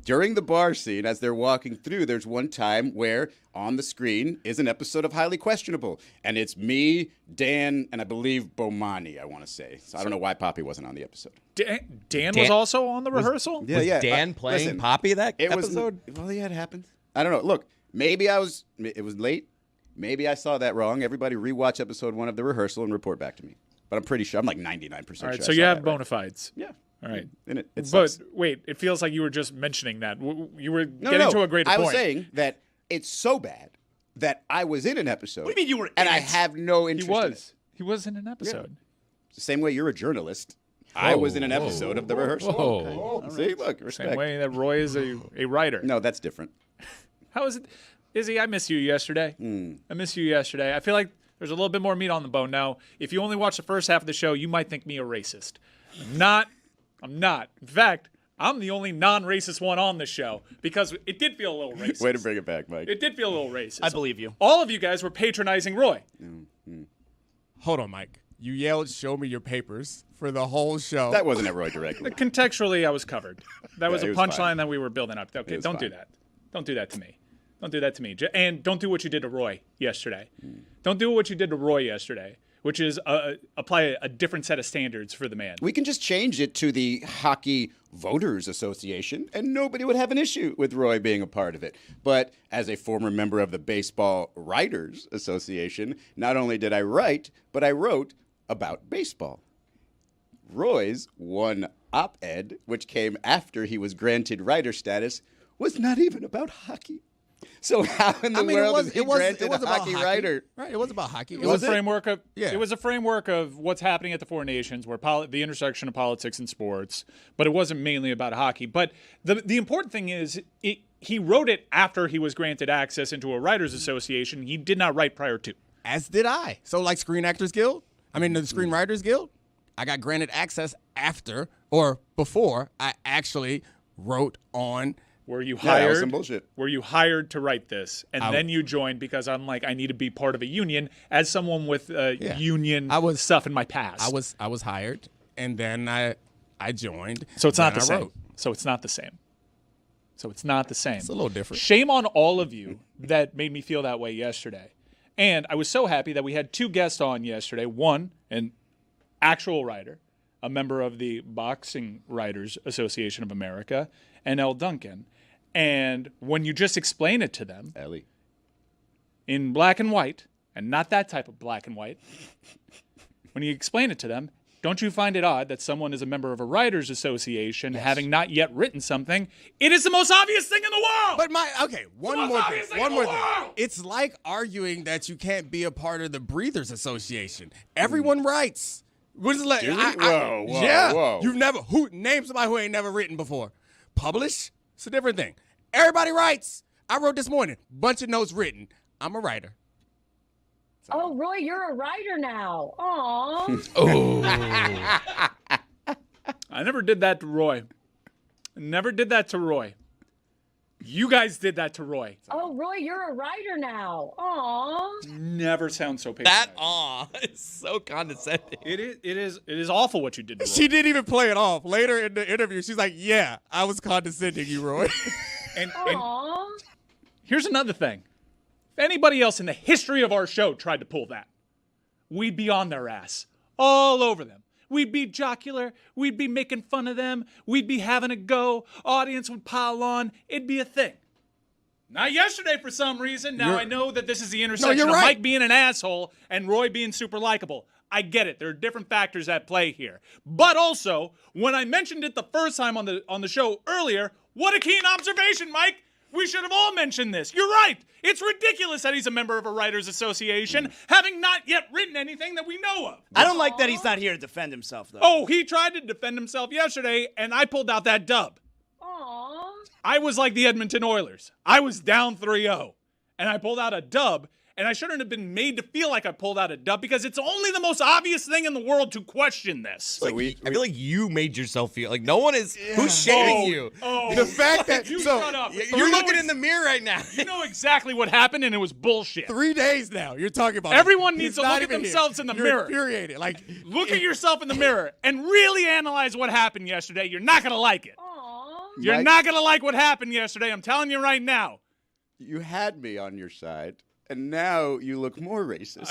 During the bar scene, as they're walking through, there's one time where on the screen is an episode of Highly Questionable. And it's me, Dan, and I believe Bomani, I want to say. So I don't know why Poppy wasn't on the episode. Dan was also on the rehearsal? Was Dan playing listen, Poppy that it episode? Well, yeah, it happened. I don't know. Look, maybe it was late. Maybe I saw that wrong. Everybody rewatch episode 1 of the rehearsal and report back to me. But I'm pretty sure. I'm like 99% sure. All right, I so saw you have that bona right. fides. Yeah. All right. And it But sucks. wait, it feels like you were just mentioning that. You were No, getting no, to a greater I point. was saying that it's so bad that I was in an episode. What do you mean you were in and I it? have no he interest in it. was. He was in an episode. The same way you're a journalist. I was in an episode of the rehearsal. Whoa. Okay. See, look, respect. Same way that Roy is a writer. No, that's different. How is it? Izzy, I missed you yesterday. I missed you yesterday. I feel like there's a little bit more meat on the bone now. If you only watch the first half of the show, you might think me a racist. I'm not. In fact, I'm the only non-racist one on this show because it did feel a little racist. Way to bring it back, Mike. It did feel a little racist. I believe you. All of you guys were patronizing Roy. Hold on, Mike. You yelled, "Show me your papers" for the whole show. That wasn't at Roy directly. Contextually, I was covered. That was Yeah, a he was punchline fine. that we were building up. Okay, was don't do fine. that. Don't do that to me. Don't do that to me. And don't do what you did to Roy yesterday. Don't do what you did to Roy yesterday, which is apply a different set of standards for the man. We can just change it to the Hockey Voters Association, and nobody would have an issue with Roy being a part of it. But as a former member of the Baseball Writers Association, not only did I write, but I wrote about baseball. Roy's one op-ed, which came after he was granted writer status, was not even about hockey. So how in the world is he granted a hockey writer? Right, it was about hockey. It was a framework of Yeah. It was a framework of what's happening at the Four Nations, where the intersection of politics and sports. But it wasn't mainly about hockey. But the important thing is, he wrote it after he was granted access into a writers' association. He did not write prior to. As did I. So like Screen Actors Guild, the Screenwriters Guild, I got granted access after or before I actually wrote on. Were you Yeah, that was hired? some bullshit. Were you hired to write this, and then you joined because I'm like, I need to be part of a union as someone with union stuff in my past. I was hired, and then I joined. So it's not then the I same. wrote. So it's not the same. So it's not the same. It's a little different. Shame on all of you that made me feel that way yesterday. And I was so happy that we had 2 guests on yesterday. One, an actual writer, a member of the Boxing Writers Association of America, and Elle Duncan. And when you just explain it to them Ellie. in black and white, and not that type of black and white, when you explain it to them, don't you find it odd that someone is a member of a writers association having not yet written something? It is the most obvious thing in the world. But one more thing. It's like arguing that you can't be a part of the Breathers Association. Everyone writes. What is it like? Do we? Whoa, yeah. whoa. You've never name somebody who ain't never written before. Publish? It's a different thing. Everybody writes. I wrote this morning. Bunch of notes written. I'm a writer. Oh, Roy, you're a writer now. Aww. I never did that to Roy. Never did that to Roy. You guys did that to Roy. Oh, Roy, you're a writer now. Aww. Never sound so patronizing. That is so condescending. It is awful what you did to Roy. She didn't even play it off. Later in the interview, she's like, yeah, I was condescending you, Roy. And Aww. here's another thing. If anybody else in the history of our show tried to pull that, we'd be on their ass. All over them. we'd be jocular, we'd be making fun of them, we'd be having a go, audience would pile on, it'd be a thing. Not yesterday for some reason. Now I know that this is the intersection of Mike being an asshole and Roy being super likable. I get it. There are different factors at play here. But also, when I mentioned it the first time on the show earlier, what a keen observation, Mike. We should have all mentioned this. You're right. It's ridiculous that he's a member of a writers' association, having not yet written anything that we know of. I don't like that he's not here to defend himself, though. Oh, he tried to defend himself yesterday, and I pulled out that dub. Aww. I was like the Edmonton Oilers. I was down 3-0, and I pulled out a dub, and I shouldn't have been made to feel like I pulled out a dub because it's only the most obvious thing in the world to question this. So I feel like you made yourself feel like no one is. Who's shaming you? The fact that shut up. You're looking in the mirror right now. You know exactly what happened, and it was bullshit. 3 days now. You're talking about everyone He's needs to not look at even themselves here. in the You're mirror. Infuriated. Like, look at yourself in the mirror and really analyze what happened yesterday. You're not gonna like it. You're Mike- not gonna like what happened yesterday. I'm telling you right now. You had me on your side, and now you look more racist.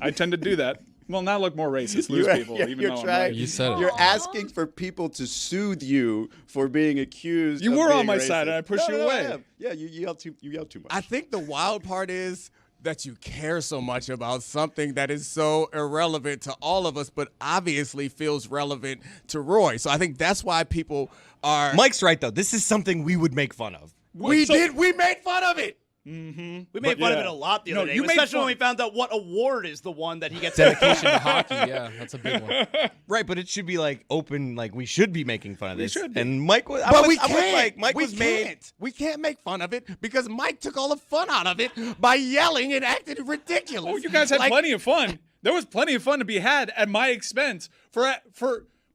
I tend to do that. Well, not look more racist, lose people. Even You're though I'm trying. right. You said it. You're asking for people to soothe you for being accused. You of were being on my racist. side, and I pushed you I away. am. Yeah, you yelled too much. I think the wild part is that you care so much about something that is so irrelevant to all of us, but obviously feels relevant to Roy. So I think that's why people are. Mike's right though. This is something we would make fun of. We made fun of it. We made fun of it a lot the other day, especially when we found out what award is the one that he gets. Dedication to hockey, yeah, that's a big one. Right, but it should be like open, like we should be making fun of this. should be. And Mike was, But we I'm with can't. Mike. We can't. We can't make fun of it because Mike took all the fun out of it by yelling and acting ridiculous. Oh, you guys had Like, plenty of fun. There was plenty of fun to be had at my expense.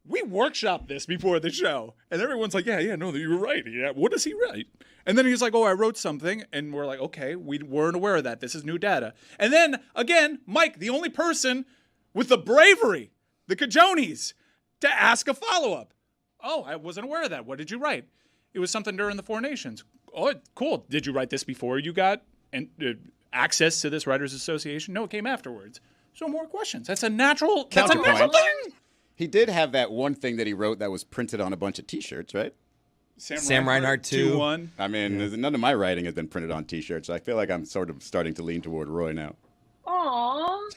We workshopped this before the show, and everyone's like, "Yeah, no, you were right. Yeah, what does he write?" And then he's like, "Oh, I wrote something," and we're like, "Okay, we weren't aware of that. This is new data." And then again, Mike, the only person with the bravery, the cajones, to ask a follow-up. "Oh, I wasn't aware of that. What did you write?" It was something during the Four Nations. "Oh, cool. Did you write this before you got access to this Writers Association?" "No, it came afterwards." So more questions. That's a natural thing. He did have that one thing that he wrote that was printed on a bunch of T-shirts, right? Sam Reinhart 2. 2-1. I mean, none of my writing has been printed on T-shirts. I feel like I'm sort of starting to lean toward Roy now. Aww.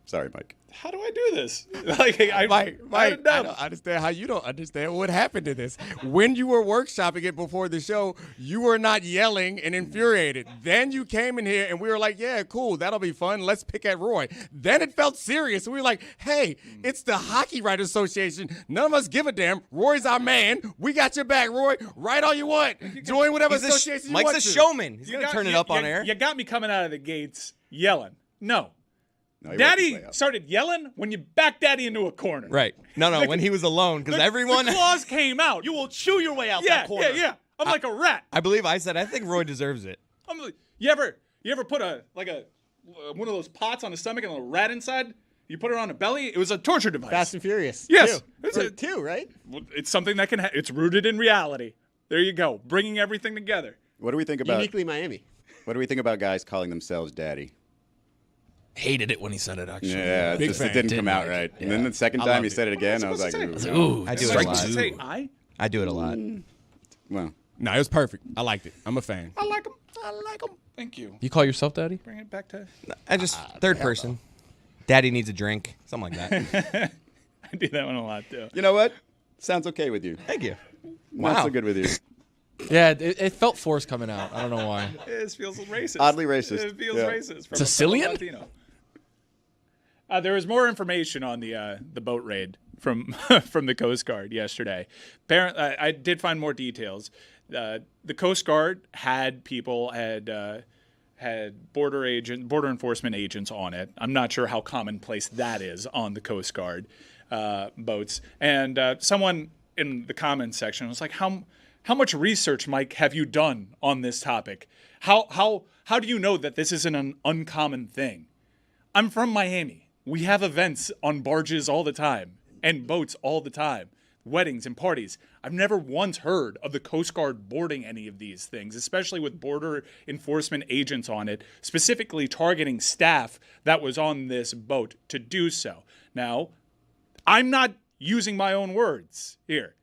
Sorry, Mike. How do I do this? Like, Mike, I don't understand how you don't understand what happened to this. When you were workshopping it before the show, you were not yelling and infuriated. Then you came in here and we were like, yeah, cool, that'll be fun. Let's pick at Roy. Then it felt serious. And we were like, hey, it's the Hockey Writers Association. None of us give a damn. Roy's our man. We got your back, Roy. Write all you want. Join whatever association you want to. Mike's a showman. He's going to turn it up on air. You got me coming out of the gates yelling. No, No, he Daddy wasn't started yelling when you backed Daddy into a corner. Right. No, when he was alone, because everyone. The claws came out. You will chew your way out that corner. Yeah. I'm like a rat. I believe I said, I think Roy deserves it. I'm like, you ever put one of those pots on the stomach and a rat inside? You put it on a belly. It was a torture device. Fast and Furious. Yes. Two, right? It's something that it's rooted in reality. There you go. Bringing everything together. What do we think about Uniquely Miami. What do we think about guys calling themselves daddy? Hated it when he said it, actually. Yeah, it didn't come out right. And then the second time he said it again, I was like, ooh. I do it a lot. I do it a lot. Well, no, it was perfect. I liked it. I'm a fan. I like him. Thank you. You call yourself daddy? Bring it back to. I just third person. Daddy needs a drink, something like that. I do that one a lot too. You know what? Sounds okay with you. Thank you. Not so good with you. Yeah, it felt forced coming out. I don't know why. It feels racist. Oddly racist. It feels Yeah. racist. From Sicilian? Latino. There was more information on the boat raid from from the Coast Guard yesterday. Apparently, I did find more details. The Coast Guard had border enforcement agents on it. I'm not sure how commonplace that is on the Coast Guard boats. And someone in the comments section was like, "How much research, Mike, have you done on this topic? How do you know that this isn't an uncommon thing?" I'm from Miami. We have events on barges all the time and boats all the time, weddings and parties. I've never once heard of the Coast Guard boarding any of these things, especially with border enforcement agents on it, specifically targeting staff that was on this boat to do so. Now, I'm not using my own words here.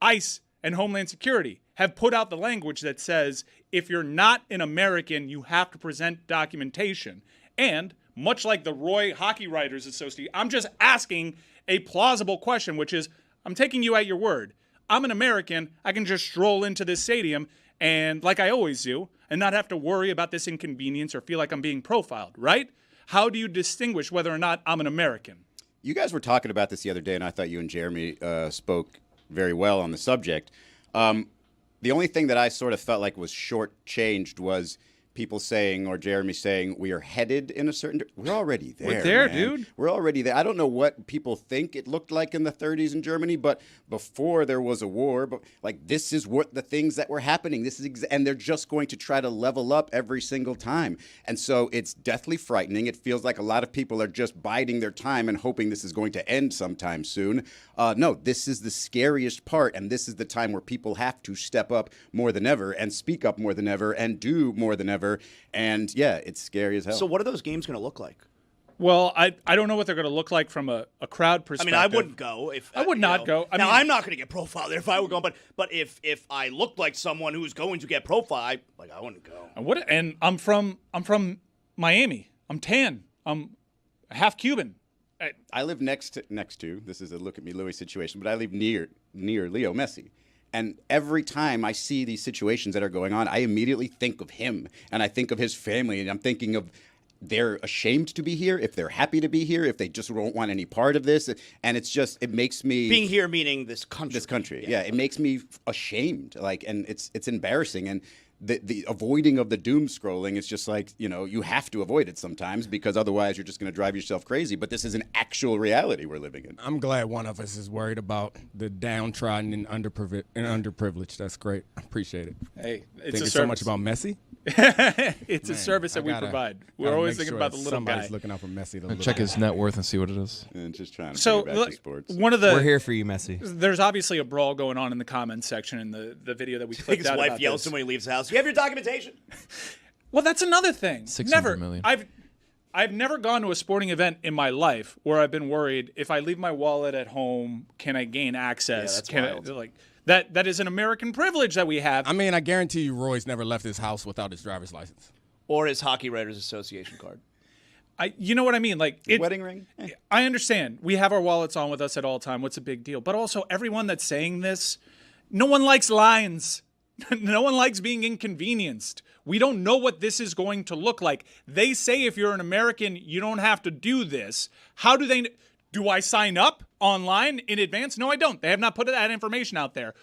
ICE and Homeland Security have put out the language that says if you're not an American, you have to present documentation. And much like the Roy Hockey Writers Association, I'm just asking a plausible question, which is, I'm taking you at your word. I'm an American. I can just stroll into this stadium and, like I always do, and not have to worry about this inconvenience or feel like I'm being profiled, right? How do you distinguish whether or not I'm an American? You guys were talking about this the other day, and I thought you and Jeremy spoke very well on the subject. The only thing that I sort of felt like was shortchanged was people saying, or Jeremy saying, we are headed in a certain... We're already there, We're there, man. dude. We're already there. I don't know what people think it looked like in the 30s in Germany, but before there was a war, but like this is what the things that were happening. This is and they're just going to try to level up every single time. And so it's deathly frightening. It feels like a lot of people are just biding their time and hoping this is going to end sometime soon. No, this is the scariest part, and this is the time where people have to step up more than ever and speak up more than ever and do more than ever. And yeah, it's scary as hell. So what are those games going to look like? Well, I don't know what they're going to look like from a crowd perspective. I mean, I wouldn't go if I would not go. I'm not going to get profiled there if I were going, but if I looked like someone who's going to get profiled, I wouldn't go. And I'm from Miami. I'm tan. I'm half Cuban. I live next to. This is a look at me Louis situation, but I live near Leo Messi. And every time I see these situations that are going on, I immediately think of him and I think of his family, and I'm thinking of they're ashamed to be here, if they're happy to be here, if they just don't want any part of this. And it's just, it makes me... Being here meaning this country. This country, yeah. It makes me ashamed, and it's embarrassing. And the avoiding of the doom scrolling is just like, you have to avoid it sometimes because otherwise you're just going to drive yourself crazy. But this is an actual reality we're living in. I'm glad one of us is worried about the downtrodden and underprivileged. That's great. I appreciate it. Hey, it's thinking a so much about Messi. It's a service that we provide. We're gotta always make thinking sure about the that little somebody's guy. looking out for Messi. And check his net worth and see what it is. And just trying to So, bring it back to sports. one of the We're here for you, Messi. There's obviously a brawl going on in the comments section in the video that we clicked His out wife about yells this. to him when he leaves the house. You have your documentation? Well, that's another thing. 600 million. I've never gone to a sporting event in my life where I've been worried if I leave my wallet at home, can I gain access? Yeah, that's wild. That is an American privilege that we have. I mean, I guarantee you Roy's never left his house without his driver's license. Or his Hockey Writers Association card. You know what I mean? Wedding ring? I understand. We have our wallets on with us at all time. What's a big deal? But also, everyone that's saying this, no one likes lines. No one likes being inconvenienced. We don't know what this is going to look like. They say if you're an American, you don't have to do this. How do they... Do I sign up online in advance? No, I don't. They have not put that information out there.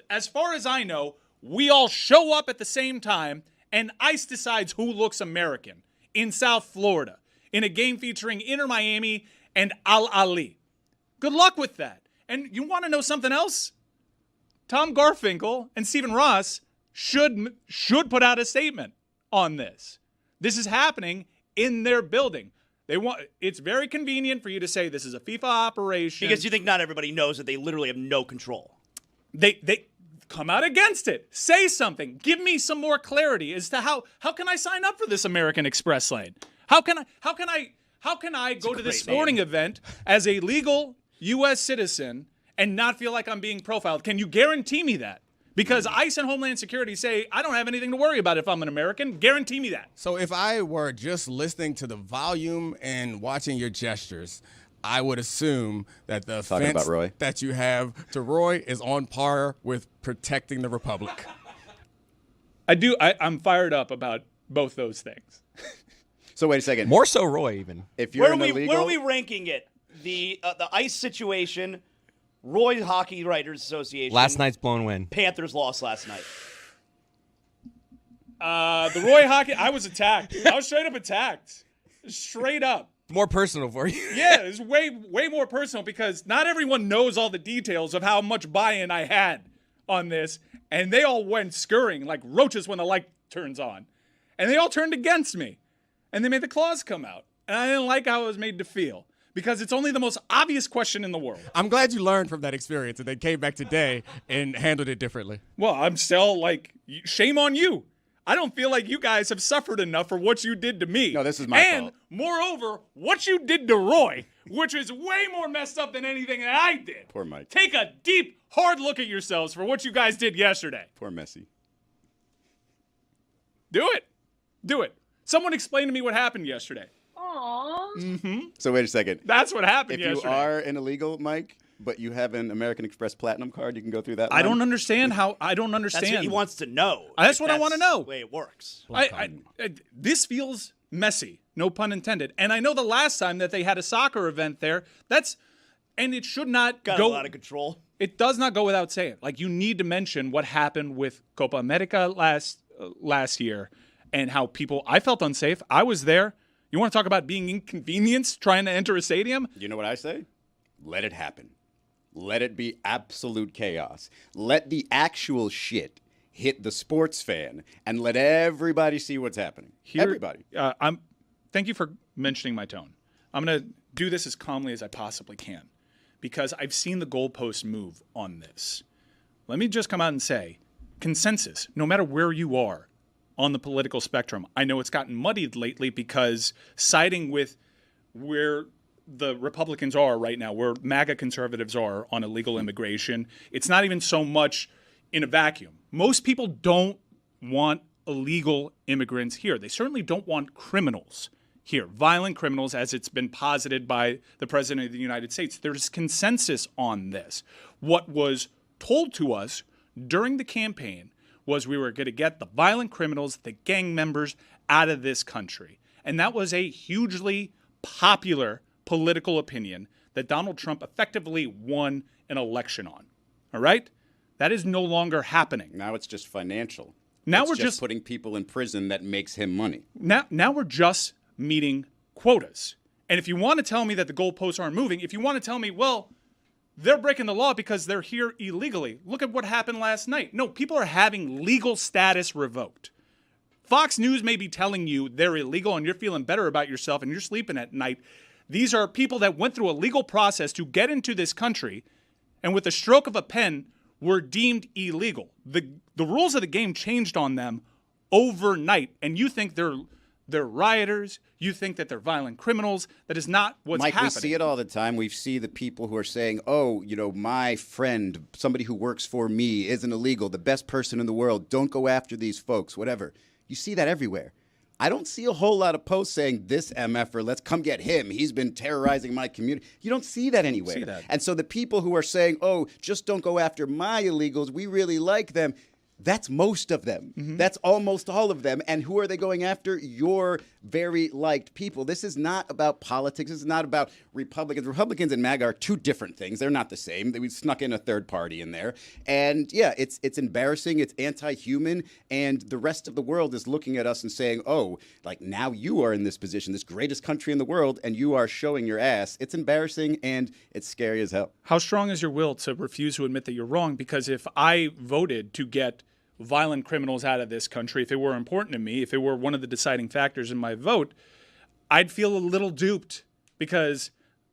As far as I know, we all show up at the same time, and ICE decides who looks American in South Florida in a game featuring Inter Miami and Al Ahly. Good luck with that. And you want to know something else? Tom Garfinkel and Stephen Ross should put out a statement on this. This is happening in their building. It's very convenient for you to say this is a FIFA operation. Because you think not everybody knows that they literally have no control. They come out against it. Say something. Give me some more clarity as to how can I sign up for this American Express lane? How can I go to this sporting event as a legal U.S. citizen and not feel like I'm being profiled? Can you guarantee me that? Because ICE and Homeland Security say, I don't have anything to worry about if I'm an American. Guarantee me that. So if I were just listening to the volume and watching your gestures, I would assume that the offense that you have to Roy is on par with protecting the Republic. I'm fired up about both those things. So wait a second. More so Roy, even. If you're where are we ranking it? The ICE situation... Roy Hockey Writers Association. Last night's blown win. Panthers lost last night. The Roy Hockey, I was attacked. I was straight up attacked. Straight up. More personal for you. Yeah, it's way more personal because not everyone knows all the details of how much buy-in I had on this. And they all went scurrying like roaches when the light turns on. And they all turned against me. And they made the claws come out. And I didn't like how it was made to feel. Because it's only the most obvious question in the world. I'm glad you learned from that experience and then came back today and handled it differently. Well, I'm still like, shame on you. I don't feel like you guys have suffered enough for what you did to me. No, this is my fault. And moreover, what you did to Roy, which is way more messed up than anything that I did. Poor Mike. Take a deep, hard look at yourselves for what you guys did yesterday. Poor Messi. Do it. Do it. Someone explain to me what happened yesterday. Aww. Mm-hmm. So wait a second. That's what happened If yesterday. you are an illegal, Mike, but you have an American Express Platinum card, you can go through that line? I don't understand how. I don't understand. That's what he wants to know. That's if what I want to know. The way it works. This feels messy, no pun intended. And I know the last time that they had a soccer event there, and it should not Got go a lot of control. It does not go without saying. Like, you need to mention what happened with Copa America last year and how I felt unsafe. I was there. You want to talk about being inconvenienced trying to enter a stadium? You know what I say? Let it happen. Let it be absolute chaos. Let the actual shit hit the sports fan and let everybody see what's happening. Everybody. Thank you for mentioning my tone. I'm going to do this as calmly as I possibly can because I've seen the goalposts move on this. Let me just come out and say, consensus, no matter where you are on the political spectrum. I know it's gotten muddied lately because siding with where the Republicans are right now, where MAGA conservatives are on illegal immigration, it's not even so much in a vacuum. Most people don't want illegal immigrants here. They certainly don't want criminals here, violent criminals, as it's been posited by the President of the United States. There's consensus on this. What was told to us during the campaign was we were going to get the violent criminals, the gang members, out of this country. And that was a hugely popular political opinion that Donald Trump effectively won an election on. All right? That is no longer happening. Now it's just financial. Now it's we're just putting people in prison that makes him money. Now we're just meeting quotas. And if you want to tell me that the goalposts aren't moving, if you want to tell me, well, they're breaking the law because they're here illegally. Look at what happened last night. No, people are having legal status revoked. Fox News may be telling you they're illegal and you're feeling better about yourself and you're sleeping at night. These are people that went through a legal process to get into this country and with the stroke of a pen were deemed illegal. The rules of the game changed on them overnight, and you think they're rioters, you think that they're violent criminals. That is not what's Mike, happening. we see it all the time. We see the people who are saying, oh, my friend, somebody who works for me isn't illegal, the best person in the world, don't go after these folks, whatever. You see that everywhere. I don't see a whole lot of posts saying this MFer, let's come get him. He's been terrorizing my community. You don't see that anywhere. See that. And so the people who are saying, oh, just don't go after my illegals, we really like them, that's most of them. Mm-hmm. That's almost all of them. And who are they going after? Your very liked people. This is not about politics. This is not about Republicans. Republicans and MAGA are two different things. They're not the same. We snuck in a third party in there. And yeah, it's embarrassing. It's anti-human. And the rest of the world is looking at us and saying, oh, like now you are in this position, this greatest country in the world, and you are showing your ass. It's embarrassing and it's scary as hell. How strong is your will to refuse to admit that you're wrong? Because if I voted to get violent criminals out of this country, if it were important to me, if it were one of the deciding factors in my vote, I'd feel a little duped because,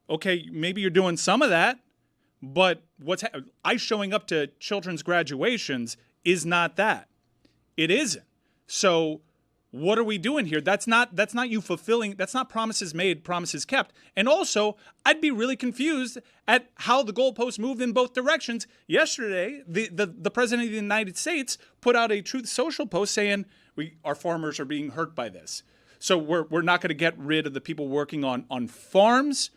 okay, maybe you're doing some of that, but I showing up to children's graduations is not that. It isn't. So what are we doing here? That's not you fulfilling, that's not promises made, promises kept. And also, I'd be really confused at how the goalposts moved in both directions. Yesterday, the President of the United States put out a Truth Social post saying our farmers are being hurt by this. So we're not going to get rid of the people working on farms,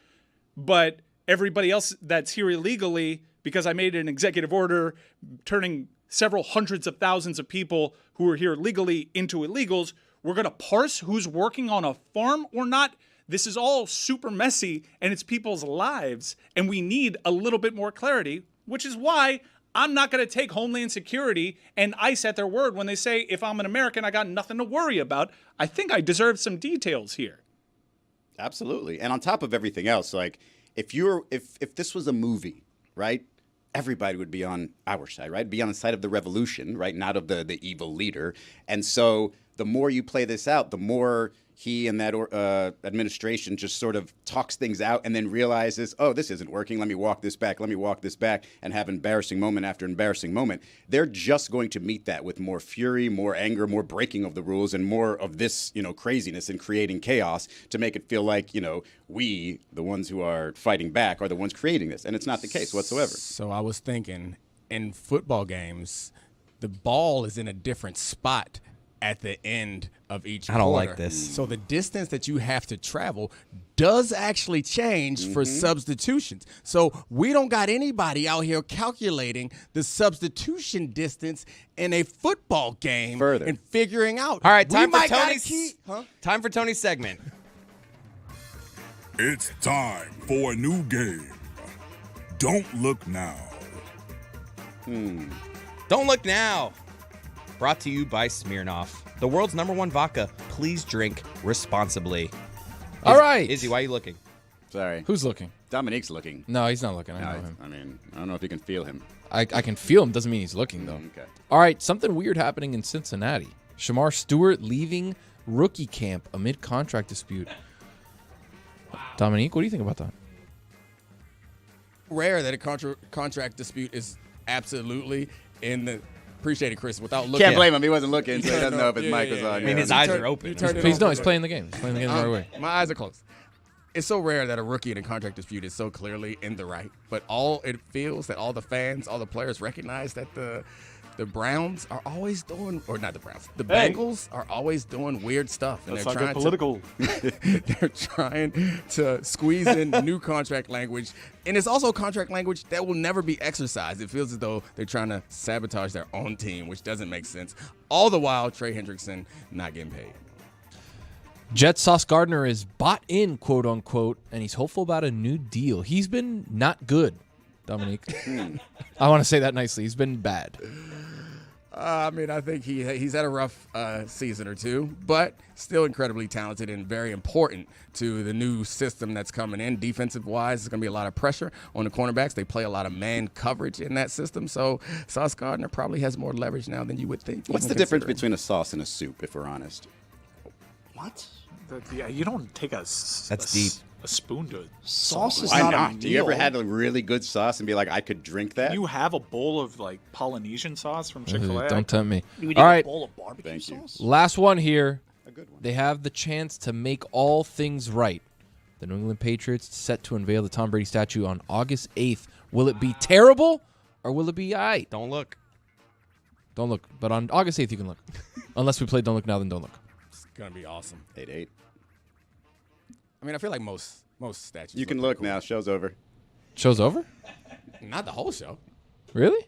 but everybody else that's here illegally, because I made an executive order turning several hundreds of thousands of people who are here legally into illegals. We're going to parse who's working on a farm or not. This is all super messy, and it's people's lives, and we need a little bit more clarity, which is why I'm not going to take Homeland Security and ICE at their word when they say, if I'm an American, I got nothing to worry about. I think I deserve some details here. Absolutely. And on top of everything else, like if this was a movie, right? Everybody would be on our side, right? Be on the side of the revolution, right? Not of the evil leader. And so the more you play this out, the more he and that administration just sort of talks things out and then realizes, oh, this isn't working. Let me walk this back. Let me walk this back, and have embarrassing moment after embarrassing moment. They're just going to meet that with more fury, more anger, more breaking of the rules, and more of this, craziness and creating chaos to make it feel like, we, the ones who are fighting back, are the ones creating this. And it's not the case whatsoever. So I was thinking, in football games, the ball is in a different spot at the end of each quarter. I don't like this. So the distance that you have to travel does actually change for substitutions. So we don't got anybody out here calculating the substitution distance in a football game and figuring out. All right, time for Tony's segment. It's time for a new game. Don't look now. Don't look now. Brought to you by Smirnoff, the world's #1 vodka. Please drink responsibly. All right. Izzy, why are you looking? Sorry. Who's looking? Dominique's looking. No, he's not looking. I know him. I mean, I don't know if you can feel him. I can feel him. Doesn't mean he's looking, though. Okay. All right, something weird happening in Cincinnati. Shamar Stewart leaving rookie camp amid contract dispute. Dominique, what do you think about that? Rare that a contract dispute is absolutely in the. Appreciate it, Chris. Without looking, Can't blame him. He wasn't looking, so he doesn't know if his mic was on. I mean, his eyes are open. He's playing the game. He's playing the game the right way. My eyes are closed. It's so rare that a rookie in a contract dispute is so clearly in the right. But all it feels that all the fans, all the players recognize that the Browns are always doing, or not the Browns, the Bengals are always doing weird stuff. And Let's they're not trying get political. They're trying to squeeze in new contract language. And it's also contract language that will never be exercised. It feels as though they're trying to sabotage their own team, which doesn't make sense. All the while, Trey Hendrickson not getting paid. Jet Sauce Gardner is bought in, quote unquote, and he's hopeful about a new deal. He's been not good, Dominique. I want to say that nicely. He's been bad. I mean, I think he's had a rough season or two, but still incredibly talented and very important to the new system that's coming in. Defensive-wise, there's going to be a lot of pressure on the cornerbacks. They play a lot of man coverage in that system, so Sauce Gardner probably has more leverage now than you would think. What's the difference between a sauce and a soup, if we're honest? What? You don't take a deep. A spoon to sauce is Why not not? a meal. Do you ever had a really good sauce and be like, I could drink that? You have a bowl of like Polynesian sauce from Chick-fil-A. Don't tempt me. You All right. a bowl of barbecue sauce? Last one here. A good one. They have the chance to make all things right. The New England Patriots set to unveil the Tom Brady statue on August 8th. Will it be terrible or will it be all right? Don't look. Don't look. But on August 8th, you can look. Unless we play Don't Look Now, then don't look. It's going to be awesome. 8-8. I mean, I feel like most statues. You can look now. Show's over. Show's over? Not the whole show. Really?